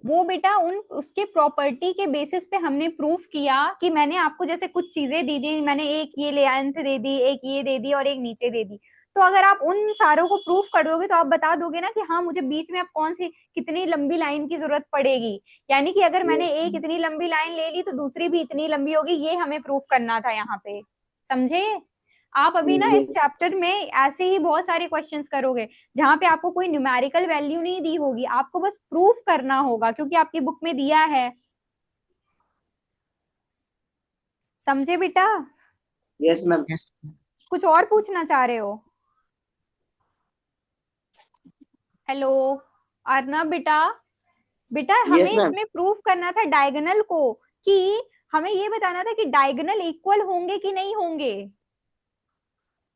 वो बेटा उन उसके प्रॉपर्टी के बेसिस पे हमने प्रूफ किया कि मैंने आपको जैसे कुछ चीजें दी थी, मैंने एक ये लेंथ दे दी, एक ये दे दी और एक नीचे दे दी। तो अगर आप उन सारों को प्रूफ कर दोगे तो आप बता दोगे ना कि हाँ मुझे बीच में अब कौन सी कितनी लंबी लाइन की जरूरत पड़ेगी। यानी कि अगर मैंने एक इतनी लंबी लाइन ले ली तो दूसरी भी इतनी लंबी होगी, ये हमें प्रूफ करना था यहाँ पे। समझे? आप अभी ना इस Yes. चैप्टर में ऐसे ही बहुत सारे क्वेश्चंस करोगे जहां पे आपको कोई न्यूमेरिकल वैल्यू नहीं दी होगी, आपको बस प्रूफ करना होगा क्योंकि आपकी बुक में दिया है। समझे बेटा? Yes ma'am. Yes. कुछ और पूछना चाह रहे हो? हेलो अर्नब बेटा, बेटा हमें यस मैम। इसमें प्रूफ करना था डायगोनल को, कि हमें ये बताना था कि डायगोनल इक्वल होंगे कि नहीं होंगे।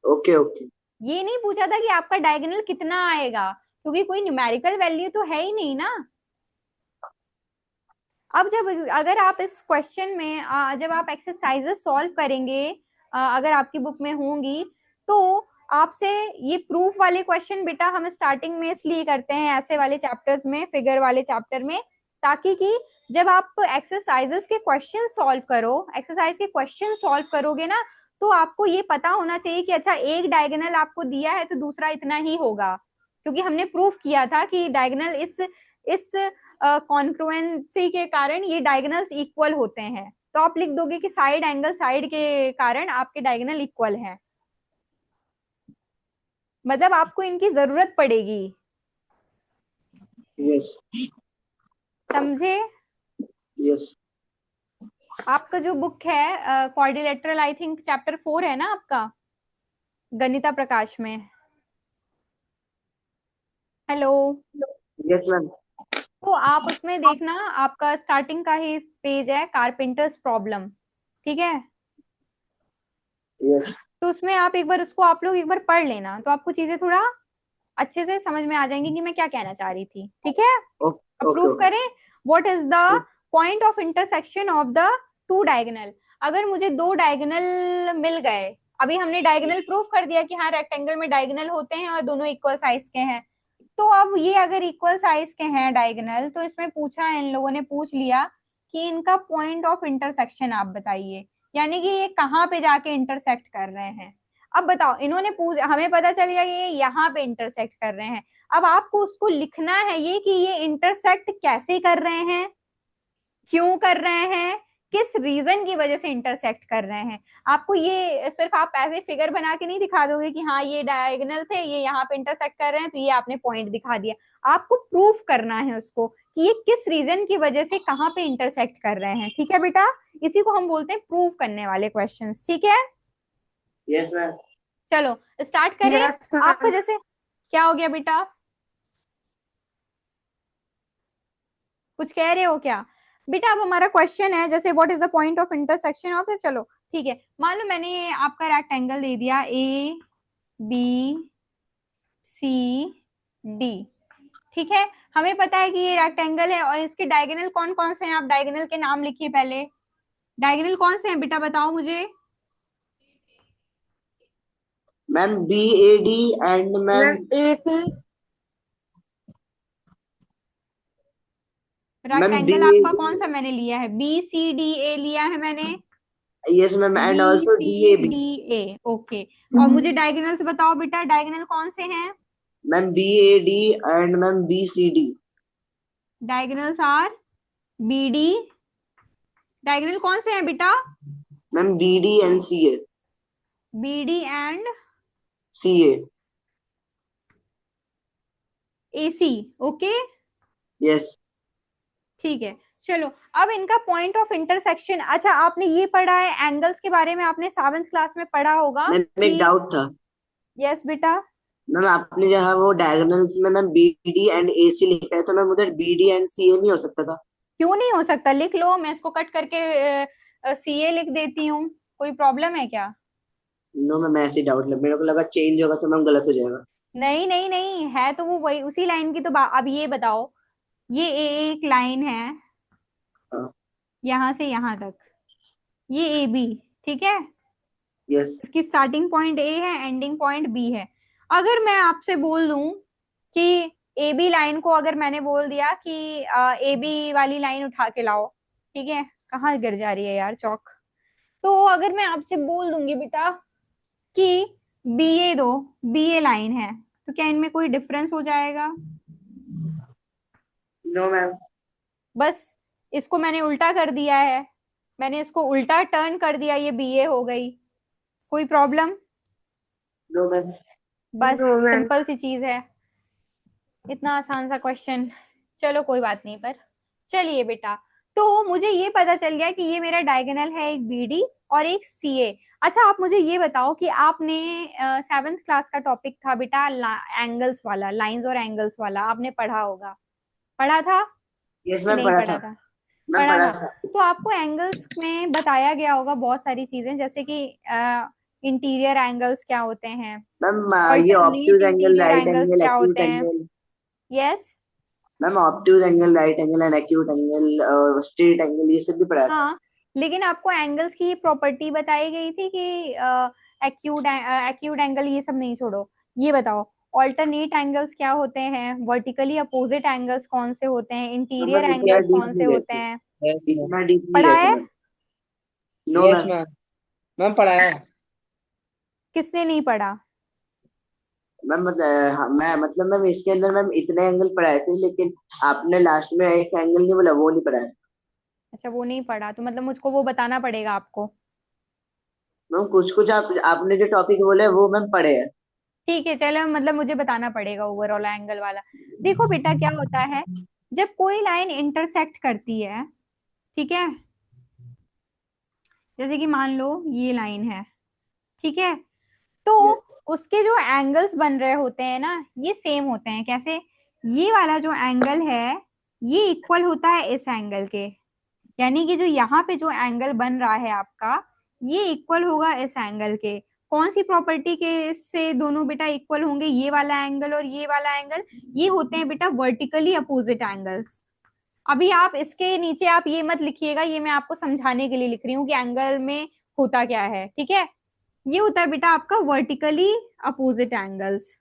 Okay okay. ये नहीं पूछा था कि आपका डायगोनल कितना आएगा, क्योंकि कोई न्यूमेरिकल वैल्यू तो है ही नहीं ना। अब जब अगर आप इस क्वेश्चन में जब आप एक्सरसाइजेस सॉल्व करेंगे, अगर आपकी बुक में होंगी, तो आपसे ये प्रूफ वाले क्वेश्चन बेटा हम स्टार्टिंग में इसलिए करते हैं ऐसे वाले चैप्टर्स में, फिगर वाले चैप्टर में, ताकि कि जब आप एक्सरसाइजेस के क्वेश्चन सॉल्व करो, एक्सरसाइज के क्वेश्चन सॉल्व करोगे ना, तो आपको ये पता होना चाहिए कि अच्छा एक डायगोनल आपको दिया है तो दूसरा इतना ही होगा, क्योंकि हमने प्रूफ किया था कि डायगोनल इस कॉन्क्रुएंसी के कारण ये डायगोनल्स इक्वल होते हैं। तो आप लिख दोगे कि साइड एंगल साइड के कारण आपके डायगोनल इक्वल है, मतलब आपको इनकी जरूरत पड़ेगी। यस समझे? यस। आपका जो बुक है क्वाड्रिलेटरल, आई थिंक चैप्टर 4 है ना आपका गणिता प्रकाश में। Hello, yes ma'am. तो आप उसमें देखना, आपका स्टार्टिंग का ही पेज है कारपेंटर्स प्रॉब्लम, ठीक है? यस तो उसमें आप एक बार उसको आप लोग एक बार पढ़ लेना, तो आपको चीजें थोड़ा अच्छे से समझ में आ जाएंगी कि मैं क्या कहना चाह रही थी। ठीक है? अब ओके प्रूफ ओके। करें, what is the point of intersection of the two diagonal. अगर मुझे दो डायगोनल मिल गए, अभी हमने डायगोनल प्रूफ कर दिया कि हाँ रेक्टेंगल में डायगोनल होते हैं और दोनों इक्वल साइज के हैं। तो अब ये अगर इक्वल साइज के हैं डायगोनल, तो इसमें पूछा है, इन लोगों ने पूछ लिया कि इनका पॉइंट ऑफ इंटरसेक्शन आप बताइए, यानी कि ये कहाँ पे जाके इंटरसेक्ट कर रहे हैं। अब बताओ, इन्होंने पूछ, हमें पता चल गया कि ये यहाँ पे इंटरसेक्ट कर रहे हैं। अब आपको उसको लिखना है ये कि ये इंटरसेक्ट कैसे कर रहे हैं, क्यों कर रहे हैं, किस रीजन की वजह से इंटरसेक्ट कर रहे हैं। आपको ये सिर्फ आप ऐसे फिगर बना के नहीं दिखा दोगे कि हाँ ये डायगोनल थे, ये यहाँ पे इंटरसेक्ट कर रहे हैं, तो ये आपने पॉइंट दिखा दिया। आपको प्रूफ करना है उसको कि ये किस रीजन की वजह से कहाँ पे इंटरसेक्ट कर रहे हैं। ठीक है बेटा? इसी को हम बोलते हैं प्रूफ करने वाले क्वेश्चंस। ठीक है? Yes ma'am. चलो स्टार्ट करें। Yes, आपको ma'am. जैसे क्या हो गया बेटा, कुछ कह रहे हो क्या बेटा? अब हमारा क्वेश्चन है जैसे what is the point of intersection of, चलो ठीक है, मान लो मैंने आपका रेक्टेंगल दे दिया ए बी सी डी। ठीक है, हमें पता है कि ये रेक्टेंगल है और इसके डायगोनल कौन कौन से हैं, आप डायगोनल के नाम लिखिए पहले। डायगोनल कौन से हैं बेटा, बताओ मुझे। Ma'am BAD and ma'am Ma'am, AC. Rectangle आपका कौन सा BAD। मैंने लिया है, बी सी डी ए लिया है मैंने, yes ma'am and B also C DAB। D A. Okay, और मुझे डायगोनल्स बताओ बेटा, डायगोनल कौन से हैं। Ma'am BAD and ma'am BCD। Diagonals are B D. Diagonal कौन से हैं बेटा, ma'am BD and CA। B D and CA। A C. Okay yes ठीक है, चलो अब इनका पॉइंट ऑफ इंटरसेक्शन। अच्छा आपने ये पढ़ा है एंगल्स के बारे में, आपने 7th क्लास में पढ़ा होगा मैम एक कि, डाउट था। यस बेटा, मैम आपने जहाँ वो डायगोनल्स में मैम BD एंड AC लिखा है, तो मैम उधर BD एंड CA नहीं हो सकता था? क्यों नहीं हो सकता, लिख लो, मैं इसको कट करके सी ए लिख देती हूँ, कोई प्रॉब्लम है क्या? नो मैम ऐसे डाउट लगा, मेरे को लगा चेंज होगा तो मैम गलत हो जाएगा। नहीं नहीं नहीं, है तो वो वही उसी लाइन की। तो अब ये बताओ, ये एक लाइन है हाँ। यहां से यहां तक, ये ए बी, ठीक है? यस। इसकी स्टार्टिंग पॉइंट ए है, एंडिंग पॉइंट बी है। अगर मैं आपसे बोल दूं कि ए बी लाइन को, अगर मैंने बोल दिया कि ए बी वाली लाइन उठा के लाओ, ठीक है, कहाँ गिर जा रही है यार चौक। तो अगर मैं आपसे बोल दूंगी बेटा कि बी ए दो, बी ए लाइन है, तो क्या इनमें कोई डिफरेंस हो जाएगा? No ma'am. बस इसको मैंने उल्टा कर दिया है, मैंने इसको उल्टा टर्न कर दिया, ये बी ए हो गई। कोई प्रॉब्लम? No ma'am. बस No, ma'am. सिंपल सी चीज है, इतना आसान सा क्वेश्चन। चलो कोई बात नहीं, पर चलिए बेटा, तो मुझे ये पता चल गया कि ये मेरा डायगोनल है, एक बीडी और एक सीए। अच्छा आप मुझे ये बताओ कि आपने 7th क्लास का टॉपिक था बेटा एंगल्स वाला, लाइंस और एंगल्स वाला, आपने पढ़ा होगा, पढ़ा था यस कि मैम, नहीं पढ़ा पढ़ा था। था? मैम पढ़ा पढ़ा था। था। तो आपको एंगल्स में बताया गया होगा बहुत सारी चीजें, जैसे कि इंटीरियर एंगल्स क्या होते हैं, मैम ये alternate obtuse angle, interior right angles angle, क्या एक्यूट होते हैं? Angle. Yes. Ma'am obtuse angle, right angle and acute angle और स्ट्रेट एंगल, ये सब भी पढ़ा था। हाँ, लेकिन आपको एंगल्स की प्रॉपर्टी बताई गई थी कि एक्यूट एंगल, ये सब नहीं, छोड़ो। ये बताओ ऑल्टरनेट एंगल्स क्या होते हैं, वर्टिकली अपोजिट एंगल्स कौन से होते हैं, तो इंटीरियर मैम इतना एंगल्स डीप कौन से नहीं गए होते थे। हैं? Yes ma'am. इतना डीप नहीं पढ़ा गए थे है? Ma'am. No yes ma'am. Ma'am. Ma'am पढ़ा है। किसने नहीं पढ़ा? मैम मैं मतलब मैम इसके अंदर मैम इतने एंगल पढ़ाए थे, लेकिन आपने लास्ट में एक एंगल नहीं बोला, वो नहीं पढ़ाया। अच्छा वो नहीं पढ़ा, तो मतलब मुझको वो बताना पड़ेगा आपको। मैम कुछ कुछ आपने जो टॉपिक बोले वो मैम पढ़े हैं। ठीक है चलो, मतलब मुझे बताना पड़ेगा ओवरऑल एंगल वाला। देखो बेटा क्या होता है, जब कोई लाइन इंटरसेक्ट करती है, ठीक है, जैसे कि मान लो ये लाइन है, ठीक है, तो यस। उसके जो एंगल्स बन रहे होते हैं ना, ये सेम होते हैं। कैसे? ये वाला जो एंगल है ये इक्वल होता है इस एंगल के, यानी कि जो यहाँ पे जो एंगल बन रहा है आपका, ये इक्वल होगा इस एंगल के। कौन सी प्रॉपर्टी के से दोनों बेटा इक्वल होंगे, ये वाला एंगल और ये वाला एंगल? ये होते हैं बेटा वर्टिकली अपोजिट एंगल्स। अभी आप इसके नीचे आप ये मत लिखिएगा, ये मैं आपको समझाने के लिए लिख रही हूँ कि एंगल में होता क्या है, ठीक है। ये होता है बेटा आपका वर्टिकली अपोजिट एंगल्स।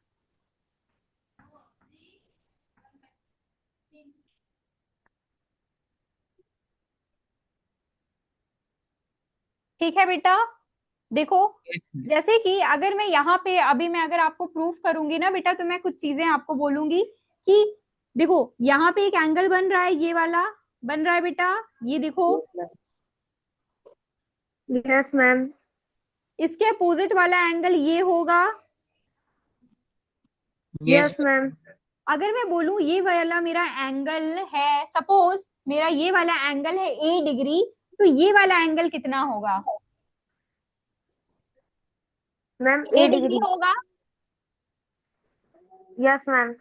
ठीक है बेटा, देखो Yes, ma'am. जैसे कि अगर मैं यहाँ पे अभी मैं अगर आपको प्रूफ करूंगी ना बेटा, तो मैं कुछ चीजें आपको बोलूंगी कि देखो यहाँ पे एक एंगल बन रहा है, ये वाला बन रहा है बेटा, ये देखो, Yes, ma'am. इसके अपोजिट वाला एंगल ये होगा। Yes, Yes, ma'am. अगर मैं बोलूं ये वाला मेरा एंगल है, सपोज मेरा ये वाला एंगल है ए डिग्री, तो ये वाला एंगल कितना होगा? Ma'am, A A degree degree. होगा। Yes, ma'am.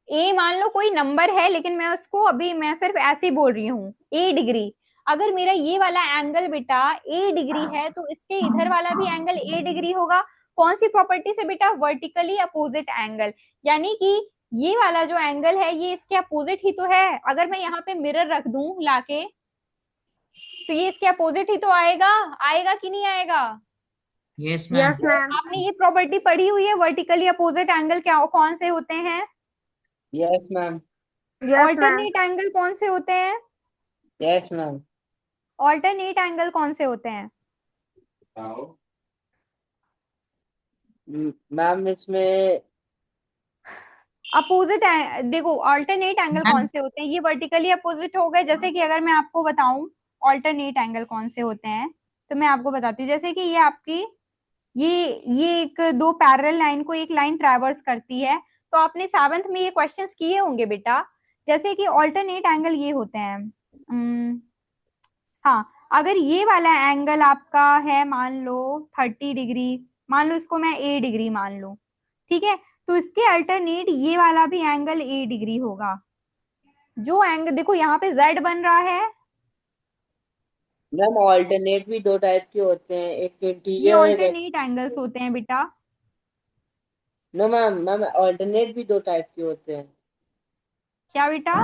ए मान लो कोई नंबर है, लेकिन मैं उसको अभी मैं सिर्फ ऐसे ही बोल रही हूँ, ए डिग्री। अगर मेरा ये वाला एंगल बेटा ए डिग्री है, तो इसके इधर वाला भी एंगल ए डिग्री होगा। कौन सी प्रॉपर्टी से बेटा? वर्टिकली अपोजिट एंगल, यानी कि ये वाला जो एंगल है ये इसके अपोजिट ही तो है। अगर मैं यहाँ पे मिरर रख दूं लाके, तो ये इसके अपोजिट ही तो आएगा, आएगा कि नहीं आएगा? yes, ma'am. Yes, ma'am. आपने ये प्रॉपर्टी पढ़ी हुई है, वर्टिकली अपोजिट एंगल क्या कौन से होते हैं, yes ma'am. Yes, ma'am. Alternate angle कौन से होते हैं, यस मैम। ऑल्टरनेट एंगल कौन से होते हैं? मैम इसमें अपोजिट, देखो ऑल्टरनेट एंगल कौन Ma'am, से होते हैं, ये वर्टिकली अपोजिट हो गए। जैसे कि अगर मैं आपको बताऊं ऑल्टरनेट एंगल कौन से होते हैं, तो मैं आपको बताती हूँ। जैसे कि ये आपकी ये एक दो पैरेलल लाइन को एक लाइन ट्रैवर्स करती है, तो आपने 7th में ये क्वेश्चंस किए होंगे बेटा। जैसे कि ऑल्टरनेट एंगल ये होते हैं, हाँ, अगर ये वाला एंगल आपका है मान लो 30 डिग्री, मान लो इसको मैं ए डिग्री मान लूं, ठीक है, तो इसके अल्टरनेट ये वाला भी एंगल ए डिग्री होगा। जो एंगल देखो यहाँ पे जेड बन रहा है, मैम ऑल्टरनेट भी दो टाइप के होते हैं, एक ये इंटीरियर और एक ऑल्टरनेट एंगल्स होते हैं बेटा। No ma'am. मैम ऑल्टरनेट भी दो टाइप के होते हैं। क्या बेटा?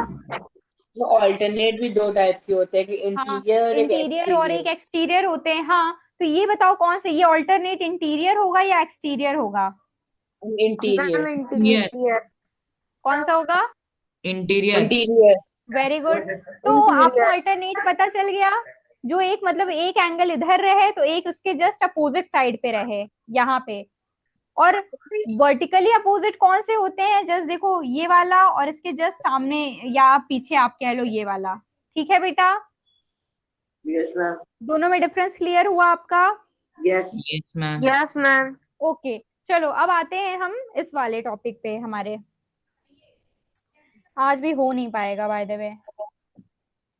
तो ऑल्टरनेट भी दो टाइप के होते हैं कि हाँ, इंटीरियर और एक इंटीरियर और एक एक्सटीरियर। एक्सटीरियर होते हैं। हाँ, तो ये बताओ कौन से, ये ऑल्टरनेट इंटीरियर होगा या एक्सटीरियर होगा? इंटीरियर। Ma'am interior. इंटीरियर। कौन सा होगा? इंटीरियर। इंटीरियर। Very good. तो आपको इंटीरियर। अल्टरनेट पता चल गया, जो एक मतलब एक एंगल इधर रहे तो एक उसके जस्ट अपोजिट साइड पे रहे, यहाँ पे। और वर्टिकली अपोजिट कौन से होते हैं, जस्ट देखो ये वाला और इसके जस्ट सामने या पीछे आप कह लो ये वाला। ठीक है बेटा, यस मैम। दोनों में डिफरेंस क्लियर हुआ आपका? Yes. Yes ma'am. Yes ma'am. Okay, चलो अब आते हैं हम इस वाले टॉपिक पे। हमारे आज भी हो नहीं पाएगा बाय द वे,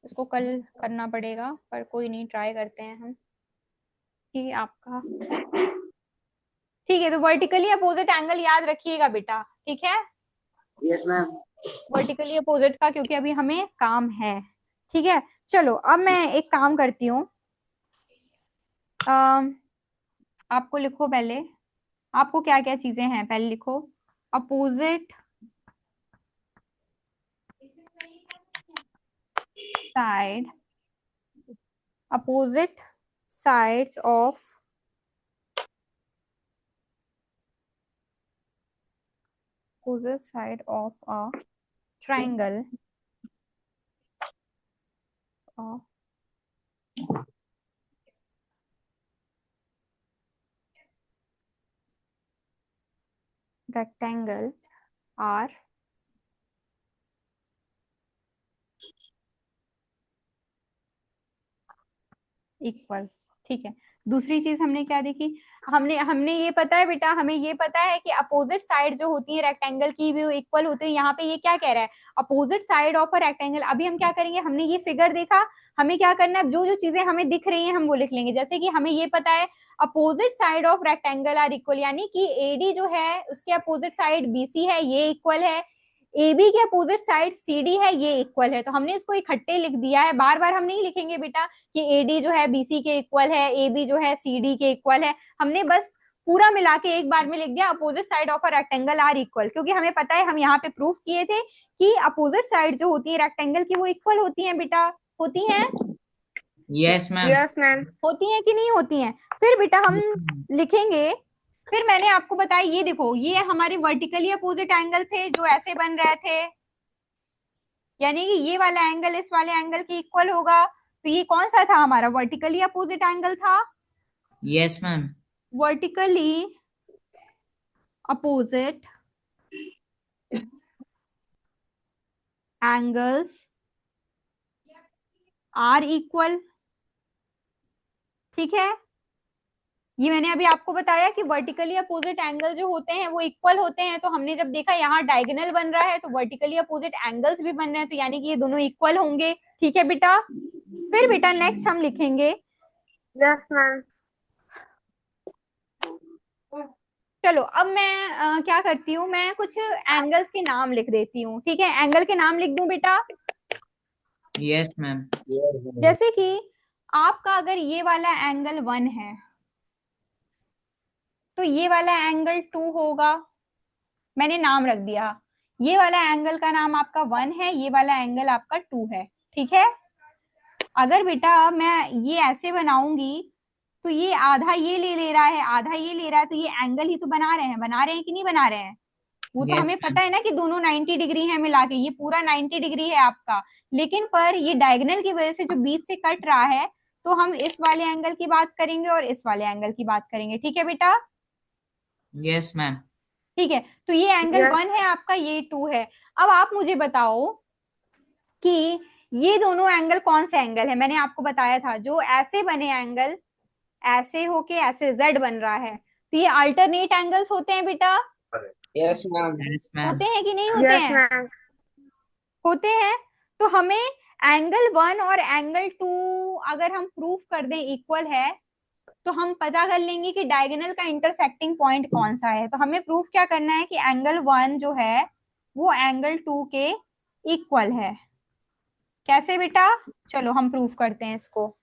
इसको कल करना पड़ेगा, पर कोई नहीं, ट्राई करते हैं हम कि आपका। ठीक है, तो वर्टिकली अपोजिट एंगल याद रखिएगा बेटा, ठीक है? Yes ma'am. वर्टिकली अपोजिट का, क्योंकि अभी हमें काम है। ठीक है, चलो अब मैं एक काम करती हूँ। आपको लिखो पहले, आपको क्या क्या चीजें हैं पहले लिखो। Opposite side, opposite sides of opposite side of a triangle, a rectangle are equal. ठीक है, दूसरी चीज हमने क्या देखी, हमने हमने ये पता है बेटा, हमें ये पता है कि अपोजिट साइड जो होती है रेक्टेंगल की भी इक्वल होती है। यहाँ पे ये क्या कह रहा है, opposite side of a rectangle. अभी हम क्या करेंगे, हमने ये फिगर देखा, हमें क्या करना है, जो जो चीजें हमें दिख रही हैं हम वो लिख लेंगे। जैसे कि हमें ये पता है opposite side of rectangle are equal, यानी कि एडी जो है उसके अपोजिट साइड बीसी है, ये इक्वल है। AB के अपोजिट साइड CD है, ये इक्वल है। तो हमने इसको इकट्ठे लिख दिया है, बार बार हम नहीं लिखेंगे बेटा कि AD जो है BC के इक्वल है, AB जो है CD के इक्वल है। हमने बस पूरा मिला के एक बार में लिख दिया opposite side of a rectangle are equal, क्योंकि हमें पता है, हम यहाँ पे प्रूफ किए थे कि अपोजिट साइड जो होती है रेक्टेंगल की वो इक्वल होती है बेटा। होती है? Yes ma'am. Yes ma'am. होती है कि नहीं होती है? फिर बेटा हम लिखेंगे, फिर मैंने आपको बताया, ये देखो ये हमारे वर्टिकली अपोजिट एंगल थे जो ऐसे बन रहे थे, यानी कि ये वाला एंगल इस वाले एंगल के इक्वल होगा। तो ये कौन सा था हमारा, वर्टिकली अपोजिट एंगल था। Yes ma'am. Vertically opposite angles are equal. ठीक है, ये मैंने अभी आपको बताया कि वर्टिकली अपोजिट एंगल जो होते हैं वो इक्वल होते हैं। तो हमने जब देखा यहाँ डायगोनल बन रहा है तो वर्टिकली अपोजिट एंगल्स भी बन रहे हैं, तो यानी कि ये दोनों इक्वल होंगे। ठीक है बेटा, फिर बेटा नेक्स्ट हम लिखेंगे, यस मैम। चलो अब मैं क्या करती हूँ, मैं कुछ एंगल्स के नाम लिख देती हूँ। ठीक है, एंगल के नाम लिख दूं बेटा। Yes ma'am. जैसे कि आपका अगर ये वाला एंगल 1 है तो ये वाला एंगल 2 होगा, मैंने नाम रख दिया। ये वाला एंगल का नाम आपका 1 है, ये वाला एंगल आपका 2 है। ठीक है, अगर बेटा मैं ये ऐसे बनाऊंगी तो ये आधा ये ले रहा है, आधा ये ले रहा है, तो ये एंगल ही तो बना रहे हैं कि नहीं बना रहे हैं? वो तो यस हमें मैम। पता है ना कि दोनों 90 डिग्री है मिला के, ये पूरा 90 डिग्री है आपका। लेकिन पर ये डायगोनल की वजह से जो बीच से कट रहा है, तो हम इस वाले एंगल की बात करेंगे और इस वाले एंगल की बात करेंगे। ठीक है बेटा? Yes ma'am. ठीक है, तो ये एंगल यस 1 है आपका, ये 2 है। अब आप मुझे बताओ कि ये दोनों एंगल कौन से एंगल है। मैंने आपको बताया था जो ऐसे बने एंगल, ऐसे होके ऐसे जेड बन रहा है, तो ये अल्टरनेट एंगल्स होते हैं बेटा। Yes ma'am. Yes ma'am. होते हैं कि नहीं होते यस हैं? मैम। होते हैं। तो हमें एंगल 1 और एंगल 2 अगर हम प्रूफ कर दें इक्वल है, तो हम पता कर लेंगे कि डायगोनल का इंटरसेक्टिंग पॉइंट कौन सा है। तो हमें प्रूफ क्या करना है कि एंगल 1 जो है वो एंगल 2 के इक्वल है। कैसे बेटा? चलो हम प्रूफ करते हैं इसको।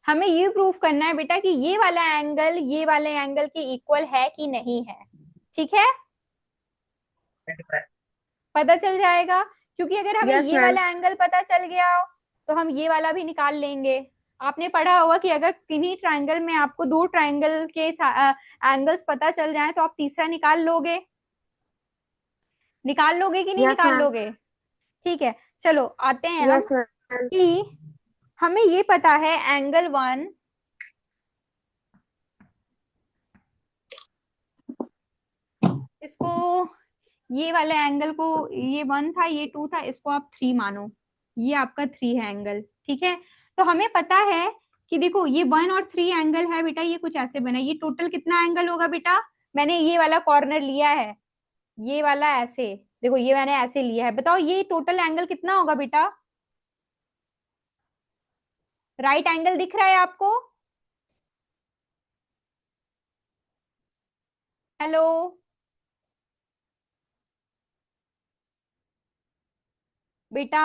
हमें ये प्रूफ करना है बेटा कि ये वाला एंगल ये वाले एंगल के इक्वल है कि नहीं है। ठीक है, पता चल जाएगा, क्योंकि अगर हमें Yes, ये ma'am. वाला एंगल पता चल गया तो हम ये वाला भी निकाल लेंगे। आपने पढ़ा होगा कि अगर किन्हीं ट्रायंगल में आपको दो ट्रायंगल के एंगल्स पता चल जाए तो आप तीसरा निकाल लोगे, निकाल लोगे कि नहीं Yes, निकाल ma'am. लोगे? ठीक है, चलो आते हैं अब Yes, ma'am. कि हमें ये पता है एंगल 1 इसको, ये वाले एंगल को, ये 1 था ये 2 था, इसको आप 3 मानो, ये आपका 3 है एंगल। ठीक है, तो हमें पता है कि देखो ये 1 और 3 एंगल है बेटा, ये कुछ ऐसे बना, ये टोटल कितना एंगल होगा बेटा? मैंने ये वाला कॉर्नर लिया है, ये वाला ऐसे, देखो ये मैंने ऐसे लिया है, बताओ ये टोटल एंगल कितना होगा बेटा? राइट एंगल दिख रहा है आपको? हेलो, बेटा